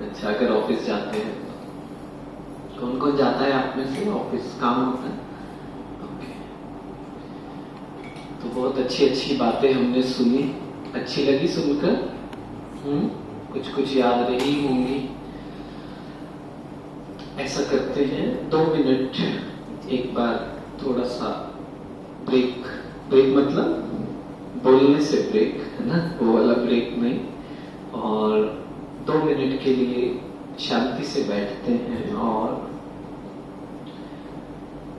अच्छा, अगर ऑफिस जाते हैं तो कौन कौन जाता है आप में से? ऑफिस काम होता है? ओके, तो बहुत अच्छी अच्छी बातें हमने सुनी, अच्छी लगी सुनकर। कुछ कुछ याद रही होंगी। ऐसा करते हैं 2 मिनट एक बार थोड़ा सा ब्रेक। ब्रेक मतलब बोलने से ब्रेक, है ना, वो वाला ब्रेक नहीं। और 2 मिनट के लिए शांति से बैठते हैं और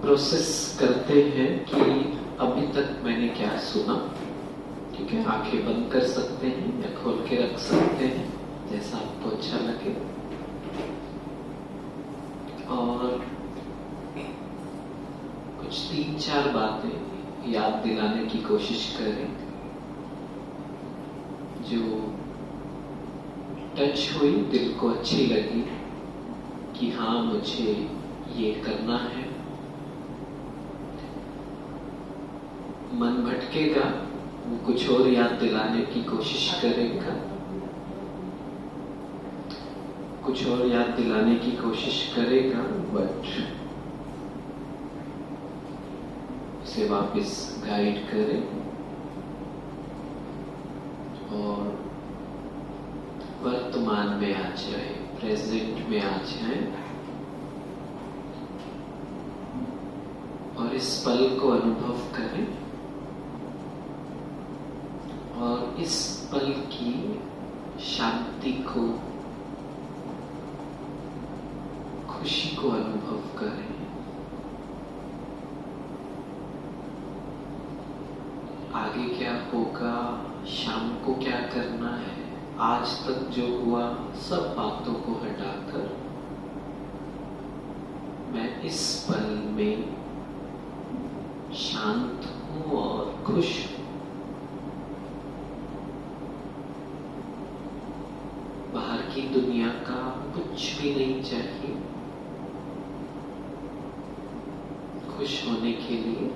प्रोसेस करते हैं कि अभी तक मैंने क्या सुना। ठीक है, आंखें बंद कर सकते हैं या खोल के रख सकते हैं, जैसा आपको अच्छा लगे। और कुछ 3-4 बातें याद दिलाने की कोशिश करें जो टच हुई, दिल को अच्छी लगी कि हाँ मुझे ये करना है। मन भटकेगा, वो कुछ और याद दिलाने की कोशिश करेगा, कुछ और याद दिलाने की कोशिश करेगा, बट उसे वापस गाइड करें और वर्तमान में आ जाए, प्रेजेंट में आ जाए और इस पल को अनुभव करें और इस पल की शांति को, खुशी को अनुभव करें। आगे क्या होगा, शाम को क्या करना है, आज तक जो हुआ, सब बातों को हटाकर मैं इस पल में शांत हूं और खुश हूं। बाहर की दुनिया का कुछ भी नहीं चाहिए खुश होने के लिए।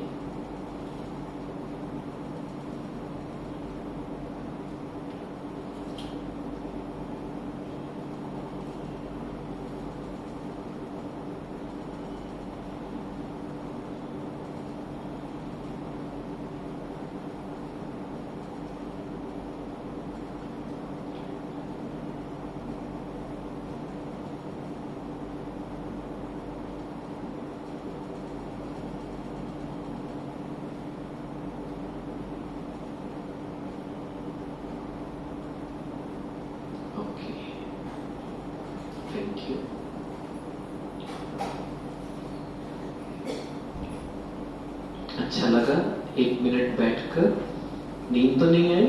Thank you. अच्छा लगा 1 मिनट बैठकर? नींद तो नहीं आई?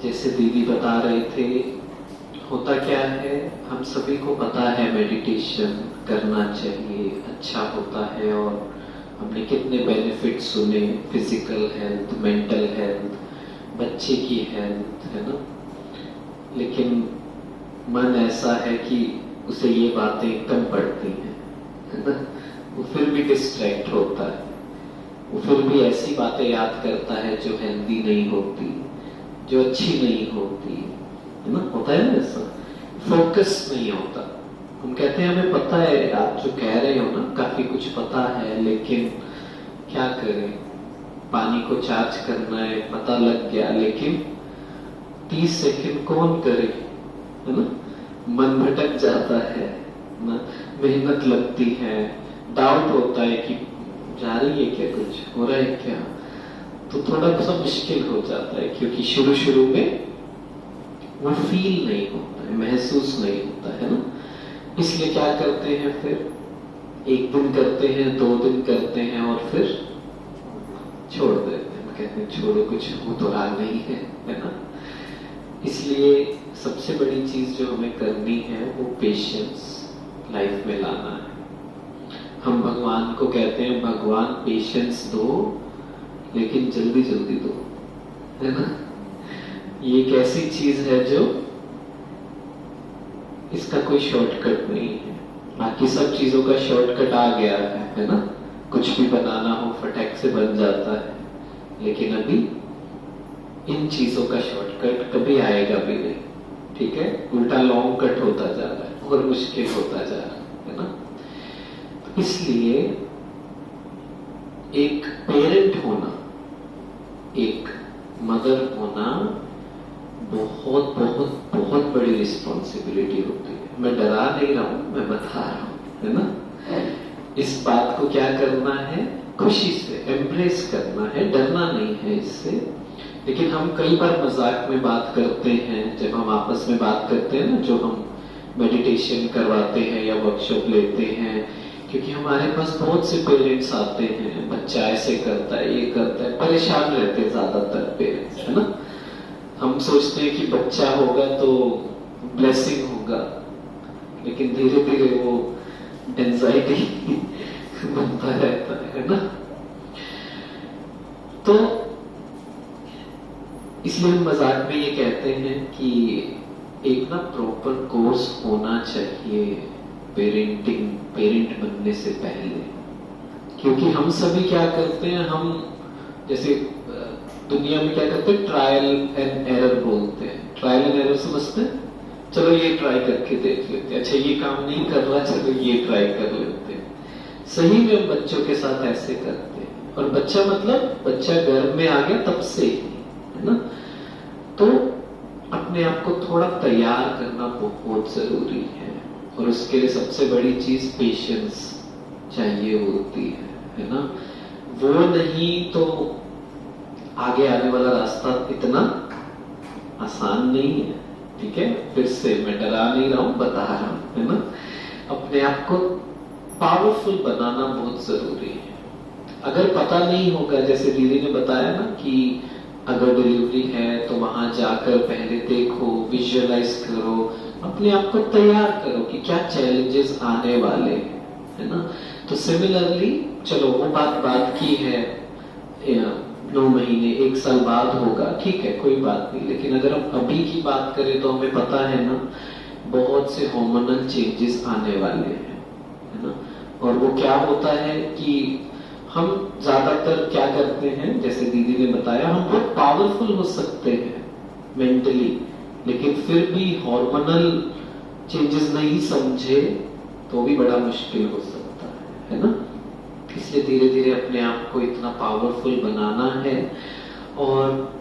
जैसे दीदी बता रहे थे, होता क्या है, हम सभी को पता है मेडिटेशन करना चाहिए, अच्छा होता है और हमने कितने बेनिफिट सुने, फिजिकल हेल्थ, मेंटल हेल्थ, बच्चे की हेल्थ, है ना। लेकिन मन ऐसा है कि उसे ये बातें कम पड़ती हैं, है ना। वो फिर भी डिस्ट्रैक्ट होता है, वो फिर भी ऐसी बातें याद करता है जो हेल्दी नहीं होती, जो अच्छी नहीं होती, है ना। होता है ना ऐसा, फोकस नहीं होता। हम कहते हैं हमें पता है, आप जो कह रहे हो ना, काफी कुछ पता है, लेकिन क्या करें, पानी को चार्ज करना है, पता लग गया, लेकिन 30 सेकंड कौन करे, है ना। मन भटक जाता है ना, मेहनत लगती है, डाउट होता है कि जा रही है क्या, कुछ हो रहा है क्या, तो थोड़ा सा मुश्किल हो जाता है, क्योंकि शुरू शुरू में वो फील नहीं होता है, महसूस नहीं होता है ना। इसलिए क्या करते हैं, फिर 1 दिन करते हैं, 2 दिन करते हैं और फिर छोड़ देते हैं, कहते हैं छोड़ो, कुछ हो तो रहा नहीं है ना। इसलिए सबसे बड़ी चीज जो हमें करनी है वो पेशेंस लाइफ में लाना है। हम भगवान को कहते हैं, भगवान पेशेंस दो, लेकिन जल्दी जल्दी दो, है ना। ये एक ऐसी चीज है जो, इसका कोई शॉर्टकट नहीं है। बाकी सब चीजों का शॉर्टकट आ गया है ना। कुछ भी बनाना हो फटाक से बन जाता है, लेकिन अभी इन चीजों का शॉर्टकट कभी आएगा भी नहीं, ठीक है? उल्टा लॉन्ग कट होता जा रहा है और मुश्किल होता जा रहा है ना। तो इसलिए एक पेरेंट होना, एक मदर होना बहुत बहुत बहुत बड़ी रिस्पॉन्सिबिलिटी होती है। मैं डरा नहीं रहा हूं, मैं बता रहा हूं, है ना। इस बात को क्या करना है, खुशी से एम्ब्रेस करना है, डरना नहीं है इससे। लेकिन हम कई बार मजाक में बात करते हैं, जब हम आपस में बात करते हैं ना, जो हम मेडिटेशन करवाते हैं या वर्कशॉप लेते हैं, क्योंकि हमारे पास बहुत से पेरेंट्स आते हैं, बच्चा ऐसे करता है, ये करता है, परेशान रहते हैं ज्यादातर पेरेंट्स, है ना। हम सोचते हैं कि बच्चा होगा तो ब्लेसिंग होगा, लेकिन धीरे धीरे वो एंजाइटी बनता रहता है ना। तो इसलिए हम मजाक में ये कहते हैं कि एक ना प्रॉपर कोर्स होना चाहिए पेरेंट बनने से पहले। क्योंकि हम सभी क्या करते हैं, हम जैसे दुनिया में क्या करते हैं, ट्रायल एंड एरर बोलते हैं। ट्रायल एंड एरर समझते हैं, चलो ये ट्राई करके देख लेते हैं, अच्छा ये काम नहीं कर रहा, चलो ये ट्राई कर लेते हैं। सही में हम बच्चों के साथ ऐसे करते हैं। और बच्चा मतलब बच्चा घर में आ गया तब से ही, है ना। तो अपने आप को थोड़ा तैयार करना बहुत जरूरी है, और उसके लिए सबसे बड़ी चीज पेशेंस चाहिए होती है ना। वो नहीं तो आगे आने वाला रास्ता इतना आसान नहीं है, ठीक है। फिर से मैं डरा नहीं रहा हूं, बता रहा हूं, है ना। अपने आप को पावरफुल बनाना बहुत जरूरी है। अगर पता नहीं होगा, जैसे दीदी ने बताया ना कि अगर डिलीवरी है तो वहां जाकर पहले देखो, विजुअलाइज करो, अपने आप को तैयार करो कि क्या चैलेंजेस आने वाले हैं, है ना। तो सिमिलरली चलो वो बात की है 9 महीने 1 साल बाद होगा, ठीक है, कोई बात नहीं। लेकिन अगर हम अभी की बात करें तो हमें पता है ना, बहुत से हार्मोनल चेंजेस आने वाले हैं, है ना। और वो क्या होता है कि हम ज्यादातर क्या करते हैं, जैसे दीदी ने बताया, हम बहुत पावरफुल हो सकते हैं मेंटली, लेकिन फिर भी हार्मोनल चेंजेस नहीं समझे तो भी बड़ा मुश्किल हो सकता है ना। इसलिए धीरे धीरे अपने आप को इतना पावरफुल बनाना है। और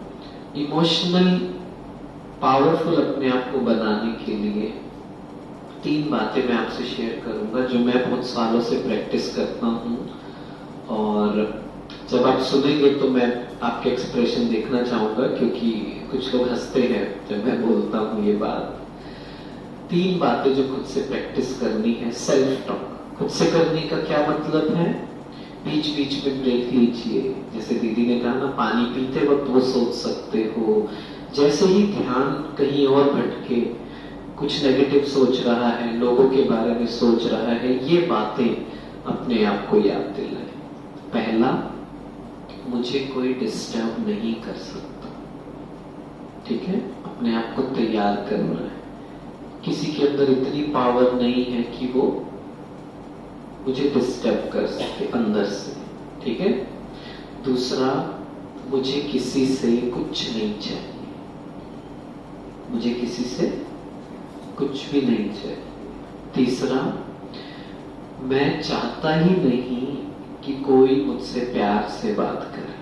इमोशनल पावरफुल अपने आप को बनाने के लिए 3 बातें मैं आपसे शेयर करूंगा, जो मैं बहुत सालों से प्रैक्टिस करता हूं। और जब आप सुनेंगे तो मैं आपके एक्सप्रेशन देखना चाहूंगा, क्योंकि कुछ लोग हंसते हैं जब मैं बोलता हूं ये बात। 3 बातें जो खुद से प्रैक्टिस करनी है। सेल्फ टॉक खुद से करने का क्या मतलब है, बीच बीच में ब्रेक लीजिए। जैसे दीदी ने कहा ना, पानी पीते वक्त वो सोच सकते हो, जैसे ही ध्यान कहीं और भटके, कुछ नेगेटिव सोच रहा है, लोगों के बारे में सोच रहा है, ये बातें अपने आप को याद दिलाएं। पहला, मुझे कोई डिस्टर्ब नहीं कर सकता, ठीक है। अपने आप को तैयार करना है। किसी के अंदर इतनी पावर नहीं है कि वो मुझे डिस्टर्ब कर सके अंदर से, ठीक है। दूसरा, मुझे किसी से कुछ नहीं चाहिए, मुझे किसी से कुछ भी नहीं चाहिए। तीसरा, मैं चाहता ही नहीं कि कोई मुझसे प्यार से बात करे,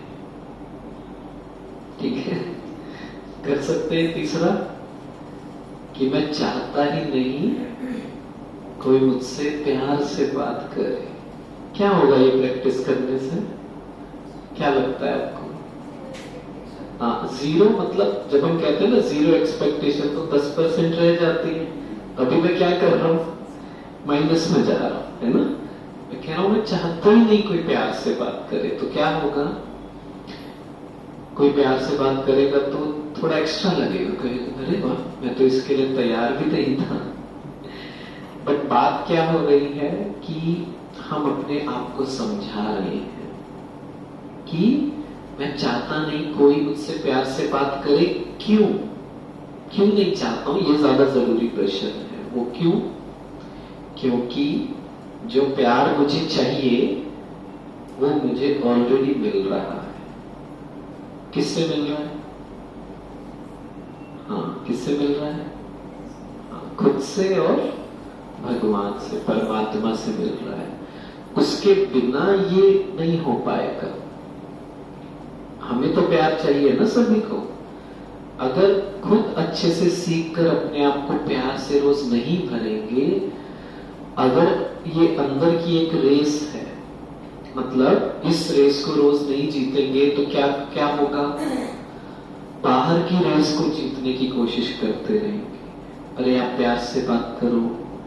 ठीक है। कर सकते हैं तीसरा, कि मैं चाहता ही नहीं कोई मुझसे प्यार से बात करे। क्या होगा ये प्रैक्टिस करने से, क्या लगता है आपको? हाँ, 0 मतलब जब हम कहते हैं ना 0 एक्सपेक्टेशन, तो 10% रह जाती है। अभी मैं क्या कर रहा हूं, माइनस में जा रहा हूं, है ना। मैं कह रहा हूं मैं चाहता ही नहीं कोई प्यार से बात करे, तो क्या होगा, कोई प्यार से बात करेगा तो थोड़ा एक्स्ट्रा लगेगा, कहेगा अरे वाह, मैं तो इसके लिए तैयार भी नहीं था। बट बात क्या हो रही है कि हम अपने आप को समझा रहे हैं कि मैं चाहता नहीं कोई मुझसे प्यार से बात करे। क्यों नहीं चाहता हूं, ये ज्यादा जरूरी प्रश्न है। वो क्यों? क्योंकि जो प्यार मुझे चाहिए वो मुझे ऑलरेडी मिल रहा है। किससे मिल रहा है? हाँ, किससे मिल रहा है? हाँ, खुद से और भगवान से, परमात्मा से मिल रहा है। उसके बिना ये नहीं हो पाएगा। हमें तो प्यार चाहिए ना सभी को। अगर खुद अच्छे से सीख कर अपने आप को प्यार से रोज नहीं भरेंगे, अगर ये अंदर की एक रेस है, मतलब इस रेस को रोज नहीं जीतेंगे तो क्या क्या होगा? बाहर की रेस को जीतने की कोशिश करते रहेंगे। अरे आप प्यार से बात करो,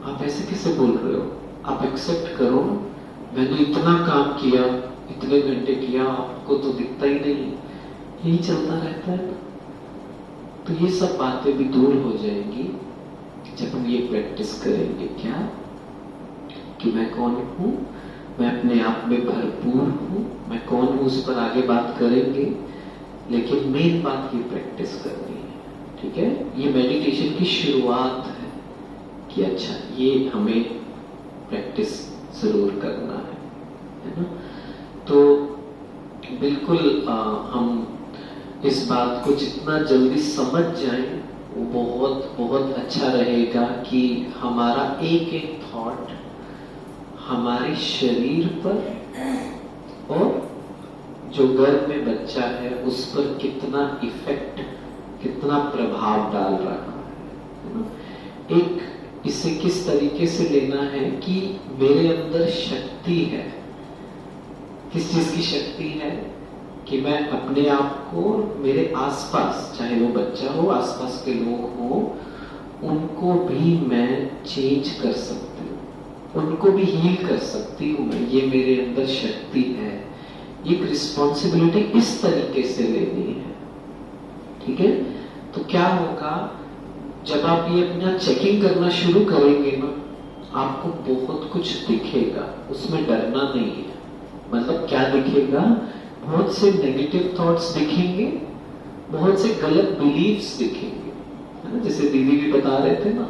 आप ऐसे कैसे बोल रहे हो, आप एक्सेप्ट करो, मैंने इतना काम किया, इतने घंटे किया, आपको तो दिखता ही नहीं। यही चलता रहता है ना। तो ये सब बातें भी दूर हो जाएंगी जब हम ये प्रैक्टिस करेंगे। क्या कि मैं कौन हूं, मैं अपने आप में भरपूर हूं, मैं कौन हूं उस पर आगे बात करेंगे, लेकिन मेन बात की प्रैक्टिस करनी है। ठीक है, ये मेडिटेशन की शुरुआत है कि अच्छा ये हमें प्रैक्टिस जरूर करना है ना। तो बिल्कुल हम इस बात को जितना जल्दी समझ जाएं वो बहुत बहुत अच्छा रहेगा कि हमारा एक एक थॉट हमारे शरीर पर और जो गर्भ में बच्चा है उस पर कितना इफेक्ट, कितना प्रभाव डाल रहा है ना। एक इसे किस तरीके से लेना है कि मेरे अंदर शक्ति है। किस चीज की शक्ति है? कि मैं अपने आप को, मेरे आसपास, चाहे वो बच्चा हो, आसपास के लोग हो, उनको भी मैं चेंज कर सकती हूँ, उनको भी हील कर सकती हूँ मैं। ये मेरे अंदर शक्ति है। एक रिस्पॉन्सिबिलिटी इस तरीके से लेनी है। ठीक है, तो क्या होगा जब आप ये अपना चेकिंग करना शुरू करेंगे ना, आपको बहुत कुछ दिखेगा, उसमें डरना नहीं है। मतलब क्या दिखेगा? बहुत से नेगेटिव थॉट्स दिखेंगे, बहुत से गलत बिलीव्स दिखेंगे, है ना। जैसे दीदी भी बता रहे थे ना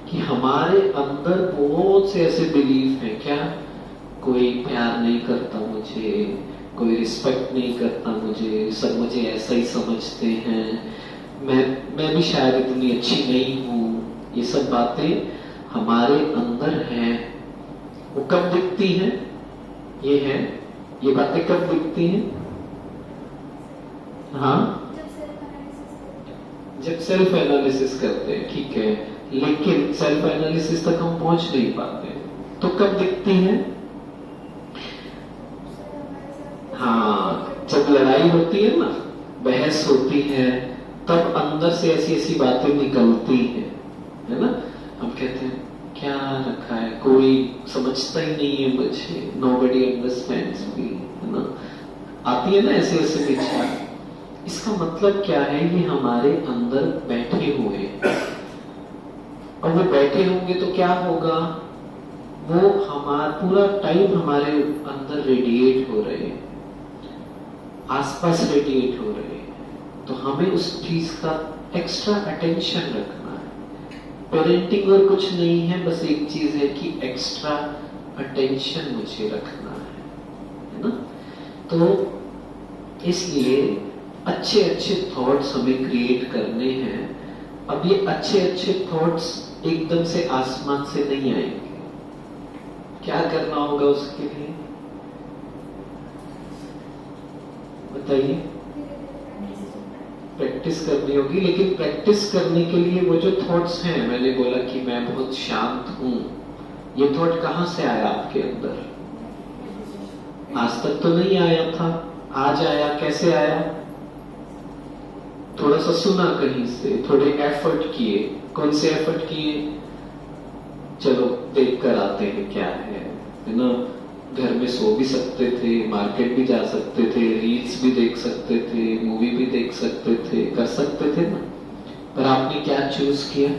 कि हमारे अंदर बहुत से ऐसे बिलीव हैं। क्या? कोई प्यार नहीं करता मुझे, कोई रिस्पेक्ट नहीं करता मुझे, सब मुझे ऐसा ही समझते हैं, मैं भी शायद इतनी अच्छी नहीं हूं। ये सब बातें हमारे अंदर हैं। वो कब दिखती हैं? ये बातें कब दिखती हैं? हाँ, जब सेल्फ एनालिसिस करते हैं। ठीक है, लेकिन सेल्फ एनालिसिस तक हम पहुंच नहीं पाते, तो कब दिखती है? हाँ, जब लड़ाई होती है ना, बहस होती है, तब अंदर से ऐसी ऐसी बातें निकलती हैं, है ना। हम कहते हैं क्या रखा है, कोई समझता ही नहीं है मुझे, nobody understands me, है ना। आती है ना ऐसे ऐसे विचार। इसका मतलब क्या है? ये हमारे अंदर बैठे हुए हैं, और वो बैठे होंगे तो क्या होगा? वो हमारा पूरा टाइम हमारे अंदर रेडिएट हो रहे हैं, आसपास रेडिएट हो रहे हैं। तो हमें उस चीज का एक्स्ट्रा अटेंशन रखना है। पेरेंटिंग और कुछ नहीं है, बस एक चीज है कि एक्स्ट्रा अटेंशन मुझे रखना है ना। तो इसलिए अच्छे अच्छे थॉट्स हमें क्रिएट करने हैं। अब ये अच्छे अच्छे थॉट्स एकदम से आसमान से नहीं आएंगे। क्या करना होगा उसके लिए? बताइए। प्रैक्टिस करनी होगी, लेकिन प्रैक्टिस करने के लिए वो जो थॉट्स हैं, मैंने बोला कि मैं बहुत शांत हूं, ये थॉट कहां से आया आपके अंदर? आज तक तो नहीं आया था, आज आया। कैसे आया? थोड़ा सा सुना कहीं से, थोड़े एफर्ट किए। कौन से एफर्ट किए? चलो देख कर आते हैं क्या है ना। घर में सो भी सकते थे, मार्केट भी जा सकते थे, रील्स भी देख सकते थे, मूवी भी देख सकते थे, कर सकते थे ना। पर आपने क्या चूज किया?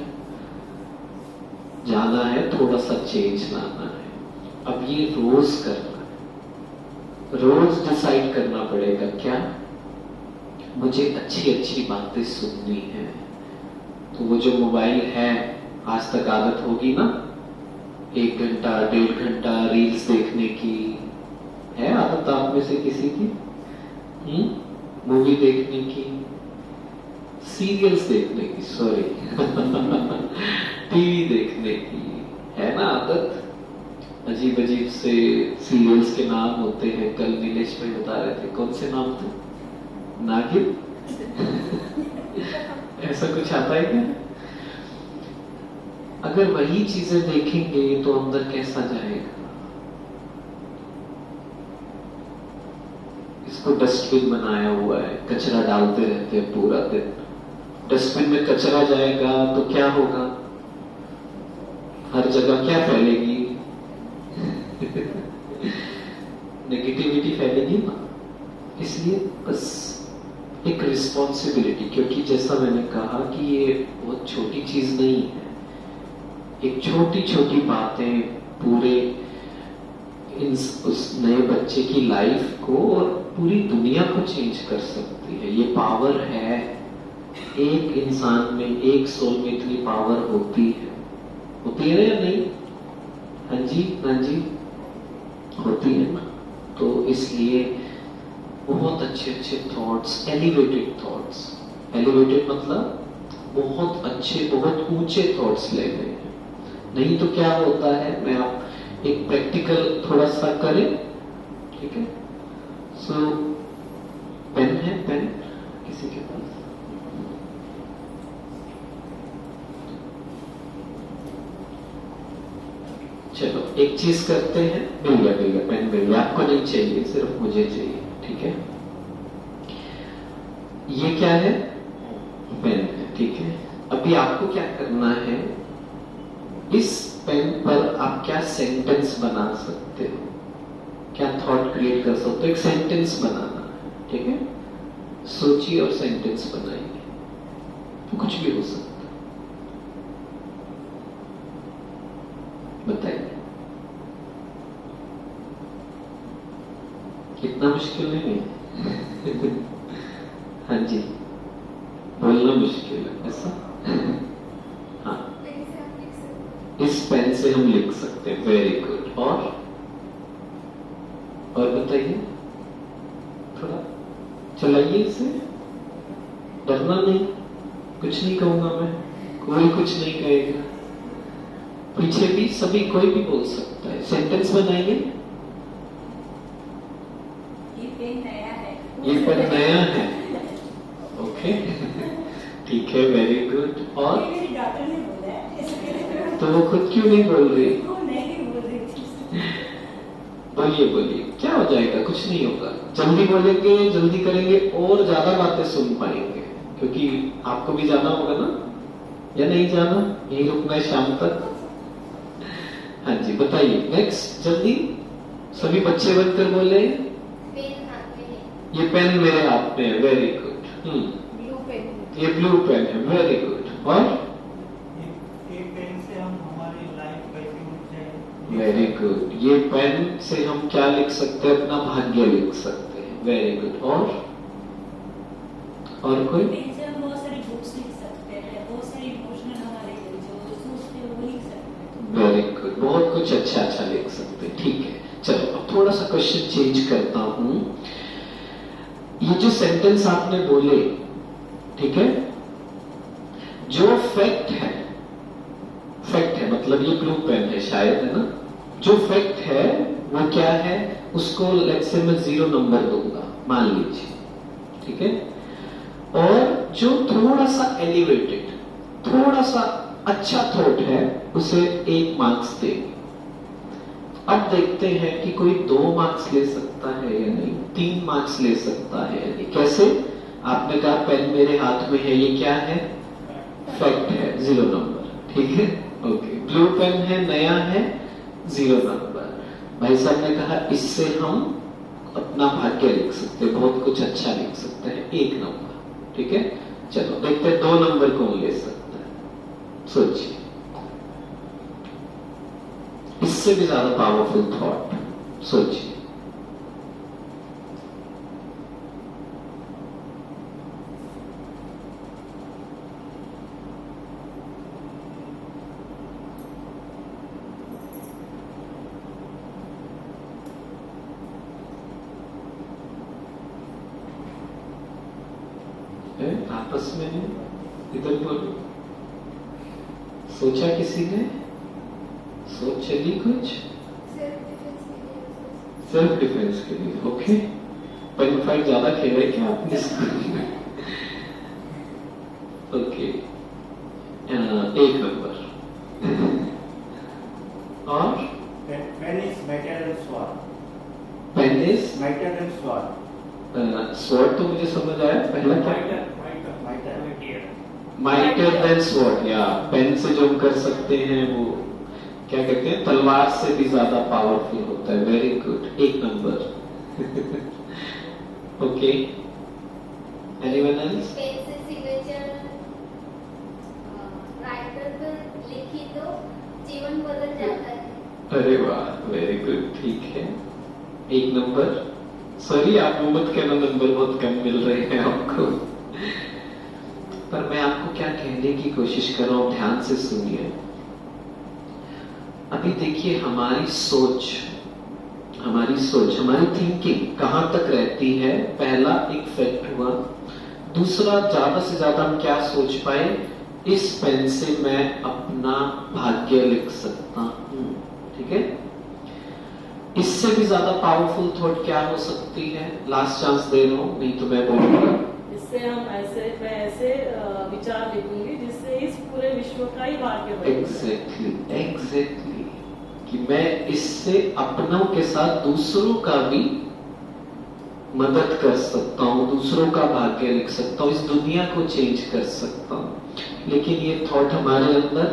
जाना है, थोड़ा सा चेंज लाना है। अब ये रोज करना है, रोज डिसाइड करना पड़ेगा। क्या? मुझे अच्छी अच्छी बातें सुननी है। तो वो जो मोबाइल है, आज तक आदत होगी ना 1 घंटा 1.5 घंटा रील्स देखने की, है आदत आप में से किसी की? मूवी देखने की, सीरियल्स देखने की, सॉरी टीवी देखने की है ना आदत। अजीब अजीब से सीरियल्स के नाम होते हैं। कल नीलेश भाई बता रहे थे, कौन से नाम थे? नागिन ऐसा कुछ आता है क्या? अगर वही चीजें देखेंगे तो अंदर कैसा जाएगा? इसको डस्टबिन बनाया हुआ है, कचरा डालते रहते हैं पूरा दिन। डस्टबिन में कचरा जाएगा तो क्या होगा? हर जगह क्या फैलेगी? नेगेटिविटी फैलेगी ना। इसलिए बस एक रिस्पॉन्सिबिलिटी, क्योंकि जैसा मैंने कहा कि ये बहुत छोटी चीज नहीं है। एक छोटी छोटी बातें पूरे उस नए बच्चे की लाइफ को और पूरी दुनिया को चेंज कर सकती है। ये पावर है एक इंसान में, एक सोल में इतनी पावर होती है ना या नहीं? हाँ जी, हाँ जी, होती है ना। तो इसलिए बहुत अच्छे अच्छे थॉट्स, एलिवेटेड थॉट्स, एलिवेटेड मतलब बहुत अच्छे, बहुत ऊंचे थॉट्स ले गए हैं। नहीं तो क्या होता है, मैं आप एक प्रैक्टिकल थोड़ा सा करें, ठीक है? सो पेन है, पेन किसी के पास? चलो एक चीज करते हैं, मिल गया पेन मिल गया। आपको नहीं चाहिए, सिर्फ मुझे चाहिए, ठीक है? ये क्या है? पेन है, ठीक है? अभी आपको क्या करना है, इस पेन पर आप क्या सेंटेंस बना सकते हो, क्या थॉट क्रिएट कर सकते हो? एक सेंटेंस बनाना है, ठीक है? सोचिए और सेंटेंस बनाइए। तो कुछ भी हो सकता है, बताइए। कितना मुश्किल नहीं है? हाँ जी, बोलना मुश्किल है ऐसा? हाँ, इस पेन से हम लिख सकते हैं। Very good. और बताइए, थोड़ा चलाइए इसे। डरना नहीं, कुछ नहीं कहूंगा मैं, कोई कुछ नहीं कहेगा। पीछे भी सभी, कोई भी बोल सकता है। सेंटेंस बनाइए। ये पेन नया है। ये पेन नया है, ओके ठीक है, वेरी गुड। और मेरी डॉक्टर ने बोला है, तो वो खुद क्यों नहीं बोल रही? वो नहीं बोल रही थी। बोलिए बोलिए, क्या हो जाएगा? कुछ नहीं होगा। जल्दी बोलेंगे, जल्दी करेंगे और ज्यादा बातें सुन पाएंगे, क्योंकि आपको भी जाना होगा ना, या नहीं जाना? यही रुकना है शाम तक? हाँ जी, बताइए नेक्स्ट, जल्दी सभी बच्चे बनकर बोले। पेन हाथ में है। ये पेन मेरे हाथ में है, वेरी गुड। Blue pen. ये ब्लू पेन है, वेरी गुड। और ये पेन से हम हमारी लाइफ कैसे उठ जाए। Very good. ये पेन से हम क्या लिख सकते हैं? अपना भाग्य लिख सकते हैं, वेरी गुड। और कोई? पेन से हम बहुत सारी बुक्स लिख सकते हैं, बहुत सारी इमोशनल हमारे जो सोचते हैं वो लिख सकते हैं। वेरी गुड, बहुत कुछ अच्छा अच्छा लिख सकते हैं, ठीक है। चलो अब थोड़ा सा क्वेश्चन चेंज करता हूं। ये जो सेंटेंस आपने बोले, ठीक है, जो फैक्ट है मतलब ये ब्लू पेन है शायद, है ना? जो फैक्ट है वो क्या है, उसको लेट्स से मैं 0 नंबर दूंगा, मान लीजिए, ठीक है? और जो थोड़ा सा एलिवेटेड, थोड़ा सा अच्छा थॉट है, उसे 1 मार्क्स देंगे। अब देखते हैं कि कोई 2 मार्क्स ले सकता है या नहीं, 3 मार्क्स ले सकता है या नहीं। कैसे? आपने कहा पेन मेरे हाथ में है, ये क्या है? फैक्ट है, 0 नंबर, ठीक है, ओके। ब्लू पेन है, नया है, 0 नंबर। भाई साहब ने कहा इससे हम अपना भाग्य लिख सकते हैं, बहुत कुछ अच्छा लिख सकते हैं, 1 नंबर, ठीक है। चलो देखते हैं 2 नंबर कौन ले सकता है, सोचिए। इससे भी ज्यादा पावरफुल थॉट, सोचिए। आपस में इधर बोलो। सोचा किसी ने? सोच चली कुछ? सेल्फ डिफेंस के लिए। ओके, पेन फाइट ज्यादा खेले क्या आपने स्कूल में? Okay, 1 number. और Pen is better than sword. Pen is Better than sword. Sword तो मुझे समझ आया, पहला क्या? Mightier than sword. या पेन से जो हम कर सकते हैं वो क्या कहते हैं, तलवार से भी ज्यादा पावरफुल होता है। Very good, 1 number. Okay, anyone else? Pen से सिग्नेचर राइटर पर लिखी तो जीवन बदल जाता है। अरे वाह, वेरी गुड, ठीक है, 1 नंबर। सॉरी, आप वो मत कहना नंबर बहुत कम मिल रहे हैं आपको। पर मैं आपको क्या कहने की कोशिश कर रहा हूं, ध्यान से सुनिए। अभी देखिए, हमारी सोच, हमारी थिंकिंग कहां तक रहती है? पहला एक फैक्ट हुआ। दूसरा, ज्यादा से ज्यादा हम क्या सोच पाए? इस पेन से मैं अपना भाग्य लिख सकता हूं। ठीक है, इससे भी ज्यादा पावरफुल थॉट क्या हो सकती है? लास्ट चांस दे रहा हूं, नहीं तो मैं बोलूंगा। इससे मैं ऐसे विचार लिखूंगी जिससे इस पूरे विश्व का ही भाग्य बने। एग्जैक्टली, कि मैं इससे अपनों के साथ दूसरों का भी मदद कर सकता हूं, दूसरों का भाग्य लिख सकता हूं, इस दुनिया को चेंज कर सकता हूं। लेकिन ये थॉट हमारे अंदर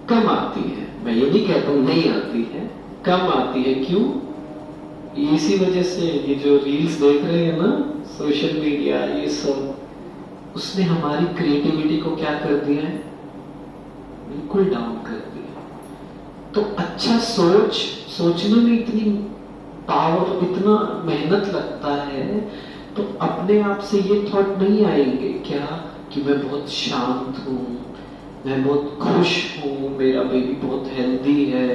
कम आती है। मैं ये नहीं कहता हूं नहीं आती है, कम आती है। क्यों? इसी वजह से ये जो रील्स देख रहे हैं ना, सोशल मीडिया, ये सब, उसने हमारी क्रिएटिविटी को क्या कर दिया है? बिल्कुल डाउन कर दिया। तो अच्छा सोचने में इतनी पावर, इतना मेहनत लगता है, तो अपने आप से ये थॉट नहीं आएंगे क्या कि मैं बहुत शांत हूं, मैं बहुत खुश हूं, मेरा बेबी बहुत हेल्दी है,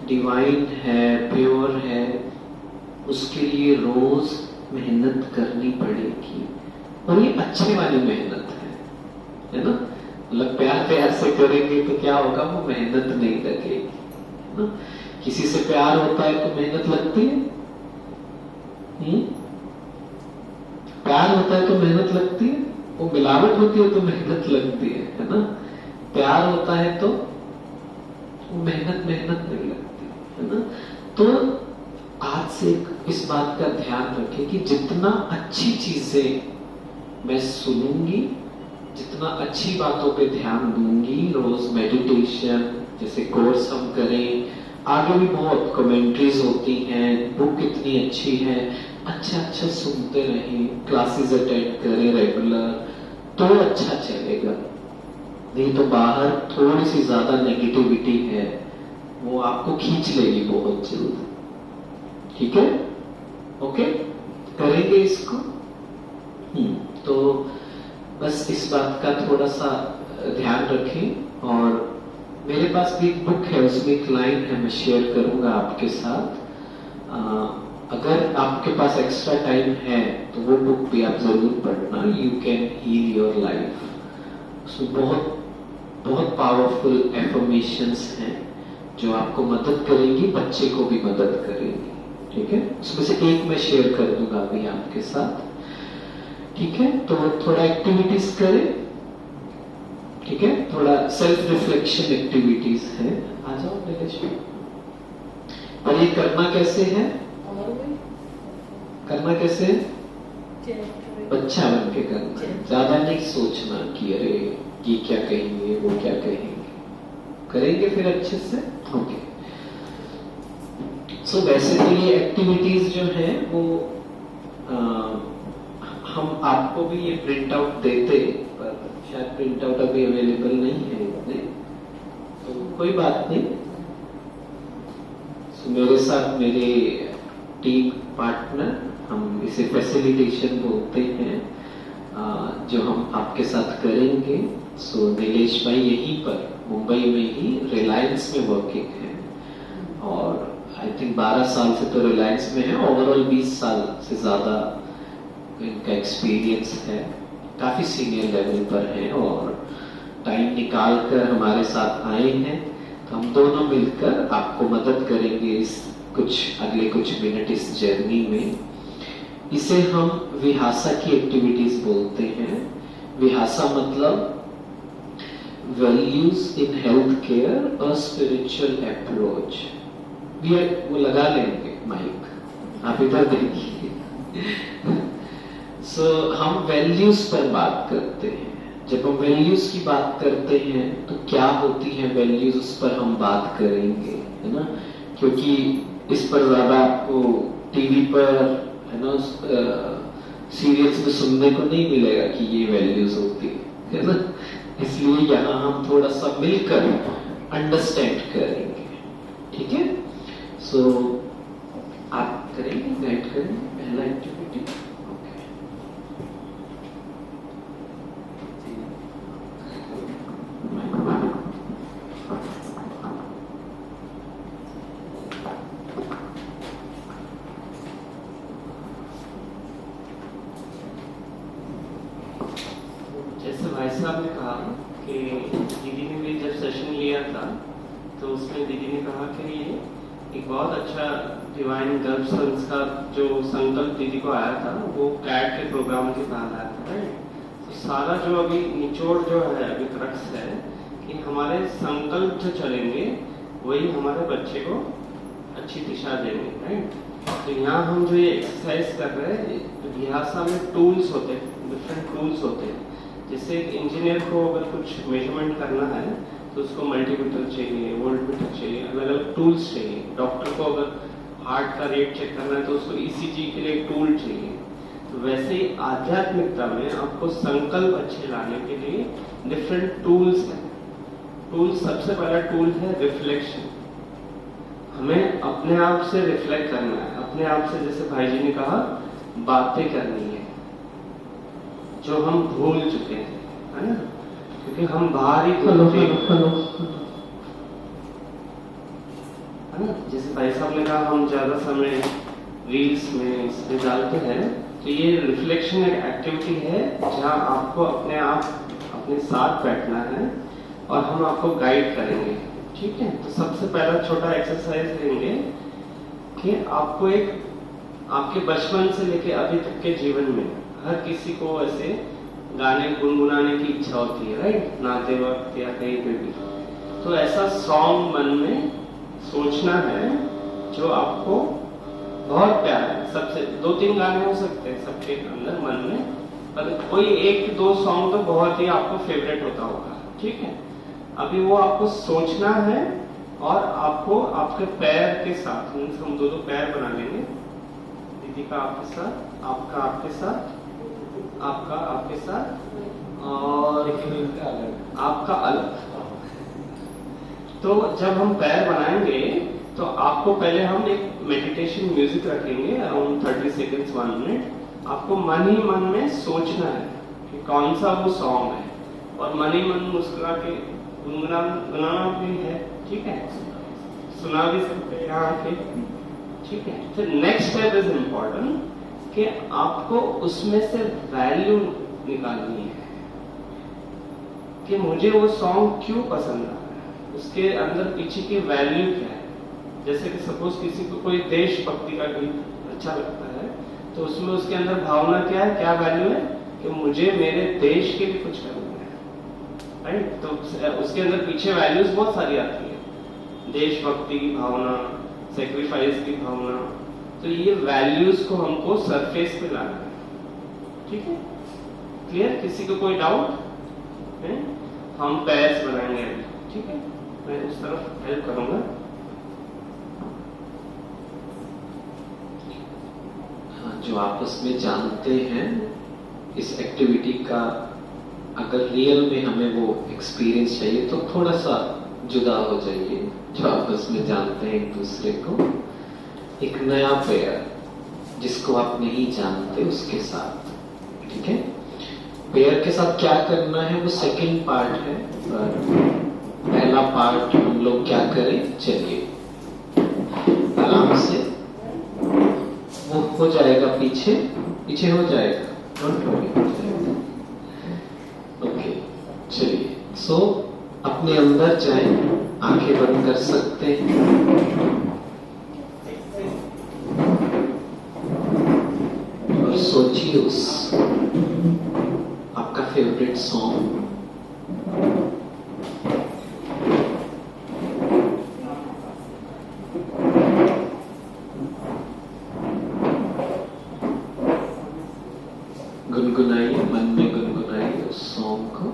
डिवाइन है, प्योर है, उसके लिए रोज मेहनत करनी पड़ेगी। और ये अच्छे वाली मेहनत है ना? मतलब प्यार से करेंगे तो क्या होगा, वो मेहनत नहीं लगेगी ना? किसी से प्यार होता है तो मेहनत लगती है। प्यार होता है तो मेहनत लगती है, वो मिलावट होती है तो मेहनत लगती है ना? प्यार होता है तो वो मेहनत नहीं लगती है ना? तो आज से इस बात का ध्यान रखें कि जितना अच्छी चीजें मैं सुनूंगी, जितना अच्छी बातों पे ध्यान दूंगी, रोज मेडिटेशन जैसे कोर्स हम करें, आगे भी बहुत कमेंट्रीज होती हैं, बुक इतनी अच्छी है, अच्छा सुनते रहें, क्लासेस अटेंड करें रेगुलर, तो अच्छा चलेगा। नहीं तो बाहर थोड़ी सी ज्यादा नेगेटिविटी है, वो आपको खींच लेगी बहुत जल्द। ठीक है, ओके, करेंगे इसको। तो बस इस बात का थोड़ा सा ध्यान रखें। और मेरे पास भी एक बुक है, उसमें एक लाइन है, मैं शेयर करूंगा आपके साथ। अगर आपके पास एक्स्ट्रा टाइम है तो वो बुक भी आप जरूर पढ़ना, you can heal your life. उसमें बहुत पावरफुल एफर्मेशंस हैं जो आपको मदद करेंगी, बच्चे को भी मदद करेंगी। ठीक है, उसमें से एक मैं शेयर कर दूंगा अभी आपके साथ। ठीक है, तो थोड़ा एक्टिविटीज करें। ठीक है, थोड़ा सेल्फ रिफ्लेक्शन एक्टिविटीज है। आ जाओ नीलेश। और ये करना कैसे है? करना कैसे है? बच्चा बन के करना, ज्यादा नहीं सोचना कि अरे ये क्या कहेंगे, वो क्या कहेंगे। करेंगे फिर अच्छे से। ओके, सो वैसे तो ये एक्टिविटीज जो है वो हम आपको भी ये प्रिंट आउट देते, पर शायद प्रिंट आउट अभी अवेलेबल नहीं है इतने, तो कोई बात नहीं। सो मेरे साथ मेरे टीम पार्टनर, हम इसे फैसिलिटेशन बोलते हैं, जो हम आपके साथ करेंगे। सो नीलेश भाई यहीं पर मुंबई में ही रिलायंस में वर्किंग है, और आई थिंक 12 साल से तो रिलायंस में है, ओवरऑल 20 साल से ज्यादा इनका एक्सपीरियंस है। काफी सीनियर लेवल पर हैं और टाइम निकाल कर हमारे साथ आए हैं, तो हम दोनों मिलकर आपको मदद करेंगे इस अगले कुछ मिनट इस जर्नी में। इसे हम विहासा की एक्टिविटीज बोलते हैं। विहासा मतलब values in health care, a spiritual approach. वो लगा लेंगे माइक, आप इधर देखिए। हम वैल्यूज पर बात करते हैं। जब हम वैल्यूज की बात करते हैं तो क्या होती है वैल्यूज, उस पर हम बात करेंगे, है ना। क्योंकि इस पर ज्यादा आपको टीवी पर, है ना, सीरियल्स में सुनने को नहीं मिलेगा कि ये वैल्यूज होती है ना। इसलिए यहाँ हम थोड़ा सा मिलकर अंडरस्टैंड करेंगे, ठीक है। आप करेंगे, गाइड करेंगे पहला एक्टिविटी। जैसे भाई साहब ने कहा कि दीदी ने भी जब सेशन लिया था तो उसमें दीदी ने कहा कि ये एक बहुत अच्छा डिवाइन गर्भ संस्कार जो संकल्प दीदी को आया था वो कैट के प्रोग्राम के तहत आया था, राइट। तो सारा जो अभी निचोड़ जो है, अभी क्रक्स है कि हमारे संकल्प जो चलेंगे वही हमारे बच्चे को अच्छी दिशा देंगे, राइट। तो यहाँ हम जो ये एक्सरसाइज कर रहे हैं, विहासा में टूल्स होते हैं, डिफरेंट टूल्स होते हैं। जैसे एक इंजीनियर को अगर कुछ मेजरमेंट करना है तो उसको मल्टीमीटर चाहिए, वोल्टमीटर चाहिए, अलग अलग टूल्स चाहिए। डॉक्टर को अगर हार्ट का रेट चेक करना है तो उसको ईसीजी के लिए एक टूल चाहिए। तो वैसे ही आध्यात्मिकता में आपको संकल्प अच्छे लाने के लिए डिफरेंट टूल्स हैं। सबसे पहला टूल है रिफ्लेक्शन। हमें अपने आप से रिफ्लेक्ट करना है, अपने आप से, जैसे भाई जी ने कहा, बातें करनी है जो हम भूल चुके हैं, है ना। क्योंकि हम बाहर ही भूलते हैं, है ना। जैसे भाई साहब ने कहा हम ज्यादा समय रील्स में इसमें डालते हैं, तो ये रिफ्लेक्शन एक एक्टिविटी है जहाँ आपको अपने आप अपने साथ बैठना है और हम आपको गाइड करेंगे, ठीक है। तो सबसे पहला छोटा एक्सरसाइज लेंगे कि आपको एक आपके बचपन से लेके अभी तक के जीवन में हर किसी को ऐसे गाने गुनगुनाने की इच्छा होती है, राइट, नाते वक्त या कहीं पे भी। तो ऐसा सॉन्ग मन में सोचना है जो आपको बहुत प्यारा है। सबसे 2-3 गाने हो सकते हैं सबके अंदर मन में, पर कोई 1-2 सॉन्ग तो बहुत ही आपको फेवरेट होता होगा, ठीक है। अभी वो आपको सोचना है और आपको आपके पैर के साथ, हम 2 पैर बना लेंगे, दीदी का आपके साथ, आपका आपके साथ, आपका आपके साथ और आपका अलग। तो जब हम पैर बनाएंगे तो आपको पहले हम एक मेडिटेशन म्यूजिक रखेंगे अराउंड 30 सेकेंड्स 1 मिनट। आपको मन ही मन में सोचना है कि कौन सा वो सॉन्ग है और मन ही मन मुस्कुरा के गुनगुनाना भी है, ठीक है, सुना भी सकते हैं यहाँ पे, ठीक है। फिर नेक्स्ट स्टेप इज इम्पोर्टेंट कि आपको उसमें से वैल्यू निकालनी है कि मुझे वो सॉन्ग क्यों पसंद आ रहा है, उसके अंदर पीछे की वैल्यू क्या है। जैसे कि सपोज किसी को कोई देशभक्ति का गीत अच्छा लगता है तो उसमें उसके अंदर भावना क्या है, क्या वैल्यू है कि मुझे मेरे देश के लिए कुछ करना है, राइट। तो उसके अंदर पीछे वैल्यूज बहुत सारी आती है, देशभक्ति की भावना, सेक्रीफाइस की भावना। तो ये वैल्यूज को हमको सरफेस पे लाना है, ठीक है, क्लियर। किसी को कोई डाउट है? हम पैर्स बनाएंगे, ठीक है, मैं उस तरफ हेल्प करूंगा। हाँ, जो आपस में जानते हैं इस एक्टिविटी का, अगर रियल में हमें वो एक्सपीरियंस चाहिए तो थोड़ा सा जुदा हो जाइए। जो आपस में जानते हैं एक दूसरे को, एक नया पेयर जिसको आप नहीं जानते उसके साथ, ठीक है। पेयर के साथ क्या करना है वो सेकंड पार्ट है, पर पहला पार्ट हम लोग क्या करें, चलिए आराम से, वो हो जाएगा, पीछे पीछे हो जाएगा, डोंट वरी, हो जाएगा। चलिए, सो अपने अंदर जाएं, आंखें बंद कर सकते हैं और सोचिए उस आपका फेवरेट सॉन्ग। गुनगुनाइए, मन में गुनगुनाइए उस सॉन्ग को।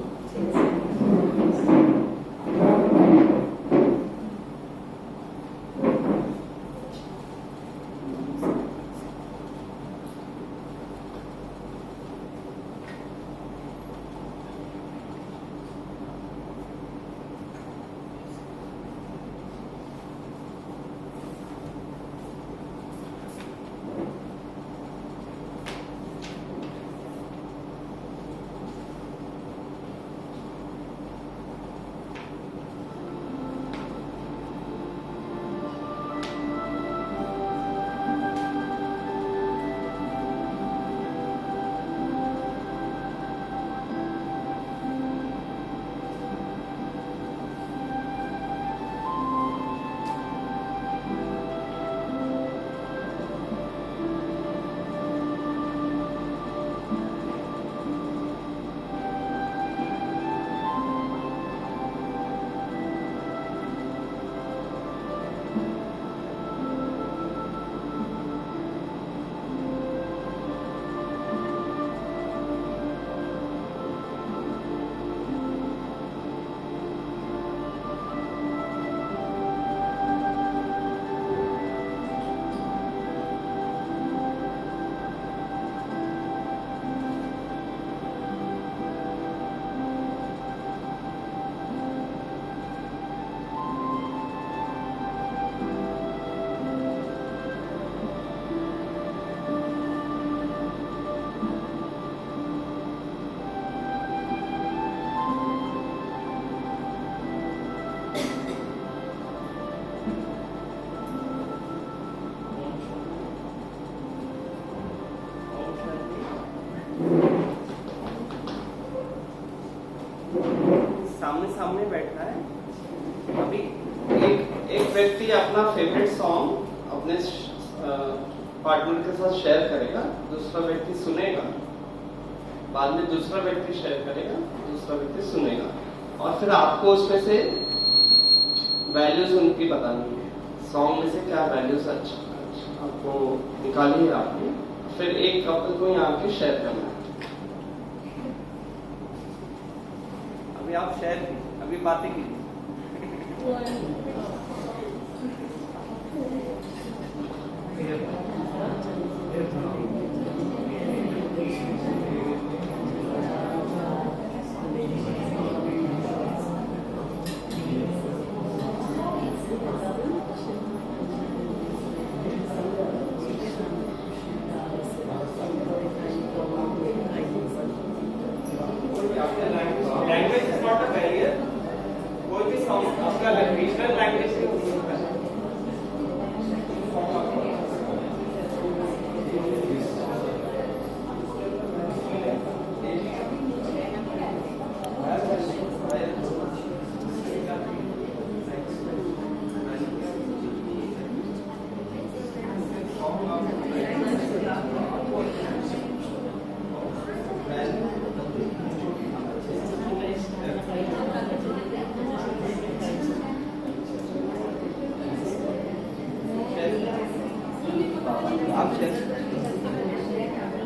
सामने सामने बैठना है। अभी एक व्यक्ति अपना फेवरेट सॉन्ग अपने पार्टनर के साथ शेयर करेगा, दूसरा व्यक्ति सुनेगा, बाद में दूसरा व्यक्ति शेयर करेगा, दूसरा व्यक्ति सुनेगा, और फिर आपको उसमें से वैल्यूज उनकी बतानी है। सॉन्ग में से क्या वैल्यूज अच्छा आपको निकाली है आपने, फिर एक कपल को यहाँ आके शेयर करना है। अभी आप शेयर कीजिए, अभी बातें कीजिए। Language is not a barrier. कोई भी सॉन्ग आपका रीजनल लैंग्वेज है।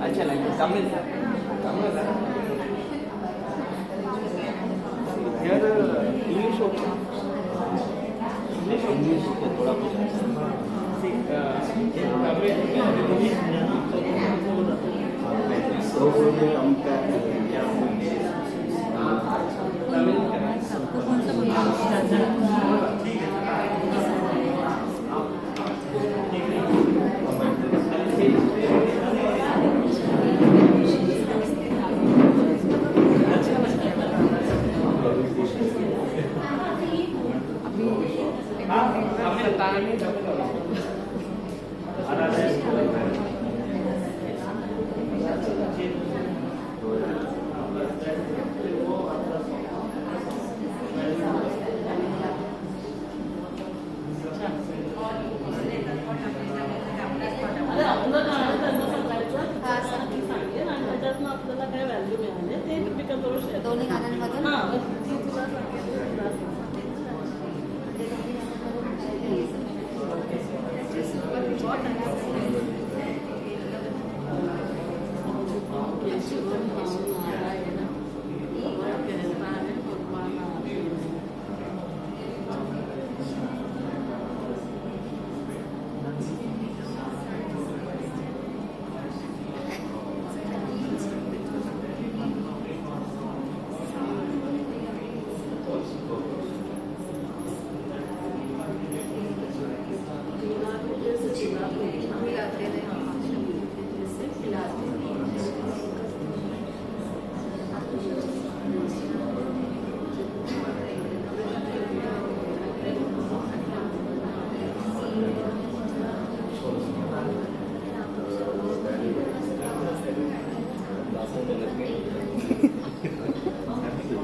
अच्छा लगे तमिल यार इंग्लिश होता इंग्लिश को थोड़ा कुछ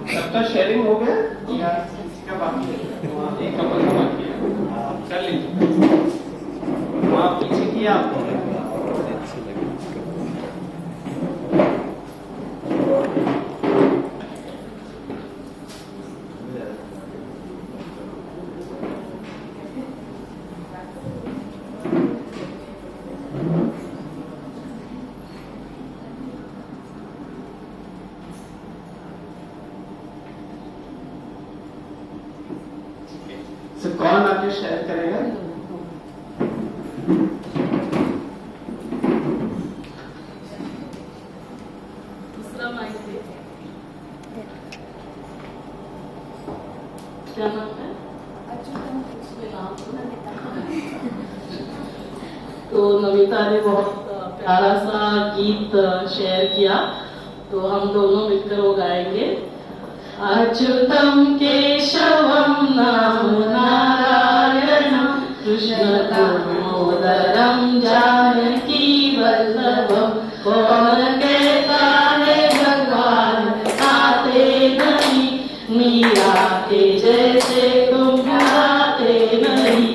सबका शेयरिंग हो गया या किसी का बाकी है? एक कपल का बाकी है, कर लीजिए। वहाँ पीछे किया आपको तो कौन आगे शेयर करेगा? दूसरा माइक है। क्या नाम है? तो नमिता ने बहुत प्यारा सा गीत शेयर किया, तो हम दोनों मिलकर वो गाएंगे। अच्युतम केशवम नाम नारायणम कृष्ण दामोदरम जानकी वल्लभम। कौन कहता है भगवान आते नहीं, मीरा के जैसे तुम आते नहीं।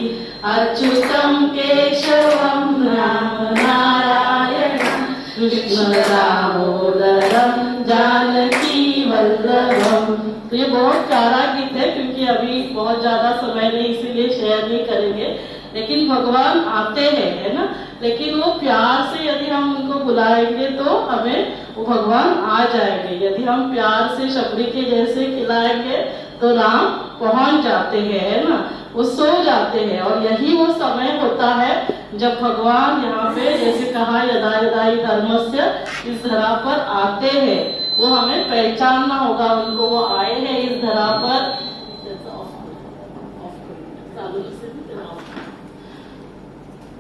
अच्युतम केशवम नाम नारायणम कृष्ण दामोदरम जानकी वल्लभम। तो ये बहुत प्यारा गीत है, क्योंकि अभी बहुत ज्यादा समय नहीं, इसीलिए शेयर नहीं करेंगे। लेकिन भगवान आते हैं, है ना, लेकिन वो प्यार से यदि हम उनको बुलाएंगे तो हमें वो भगवान आ जाएंगे। यदि हम प्यार से शबरी के जैसे खिलाएंगे तो राम पहुंच जाते हैं, है ना, वो सो जाते हैं। और यही वो समय होता है जब भगवान यहाँ पे, जैसे कहा यदा यदा ही धर्मस्य, इस धरा पर आते हैं। वो हमें पहचानना होगा उनको, वो आए हैं इस धरा पर।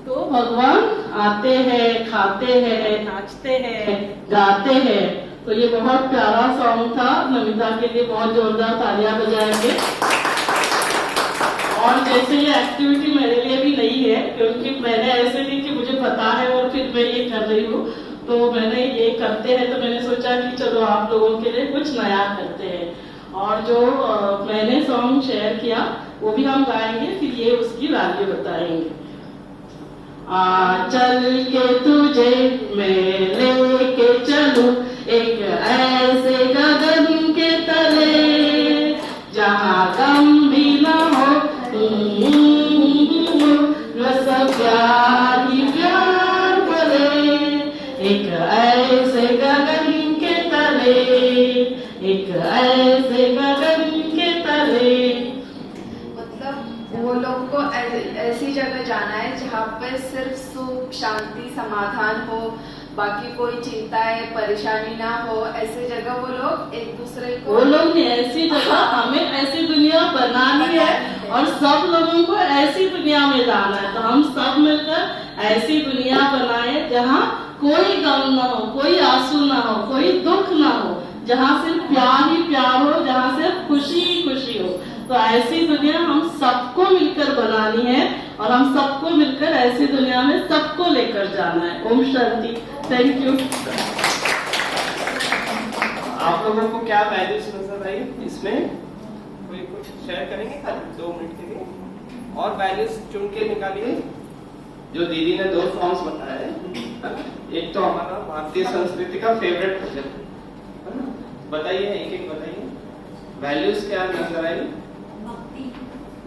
तो भगवान आते हैं, खाते हैं, नाचते हैं, गाते हैं। तो ये बहुत प्यारा सॉन्ग था। नमिता के लिए बहुत जोरदार तालियां बजाएंगे। और जैसे ये एक्टिविटी मेरे लिए भी नई है, क्योंकि मैंने ऐसे नहीं कि मुझे पता है और फिर मैं ये कर रही हूँ, तो मैंने ये करते हैं तो मैंने सोचा कि चलो आप लोगों के लिए कुछ नया करते हैं। और जो मैंने सॉन्ग शेयर किया वो भी हम गाएंगे, फिर ये उसकी वैल्यू बताएंगे। चल के तुझे मैं लेके चलूं एक ऐसे गगन के तले, जहाँ गम भी न हो, बस प्यार ही प्यार करे। एक ऐसे गगन के तले, एक ऐसे गगन के तले। मतलब वो लोग को ऐसी जगह जाना है जहाँ पे सिर्फ सुख शांति समाधान हो, बाकी कोई चिंताएं परेशानी ना हो। ऐसी जगह वो लोग एक दूसरे को, वो लोग ने ऐसी जगह, हमें ऐसी दुनिया बनानी है और सब लोगों को ऐसी दुनिया में जाना है। तो हम सब मिलकर ऐसी दुनिया बनाए जहाँ कोई गम ना हो, कोई आंसू ना हो, कोई दुख ना हो, जहाँ सिर्फ प्यार ही प्यार हो, जहाँ सिर्फ खुशी ही खुशी हो। तो ऐसी दुनिया हम सबको मिलकर बनानी है और हम सबको मिलकर ऐसी दुनिया में सबको लेकर जाना है। ओम शांति। Thank you. आप लोगों को क्या वैल्यूज नजर आई इसमें? कोई कुछ शेयर करेंगे खाली 2 मिनट के लिए? और वैल्यूज चुन के निकालिए। जो दीदी ने 2 सॉन्ग्स बताए, एक तो हमारा भारतीय संस्कृति का फेवरेट भजन, बताइए, एक एक बताइए। वैल्यूज क्या नजर आई? भक्ति,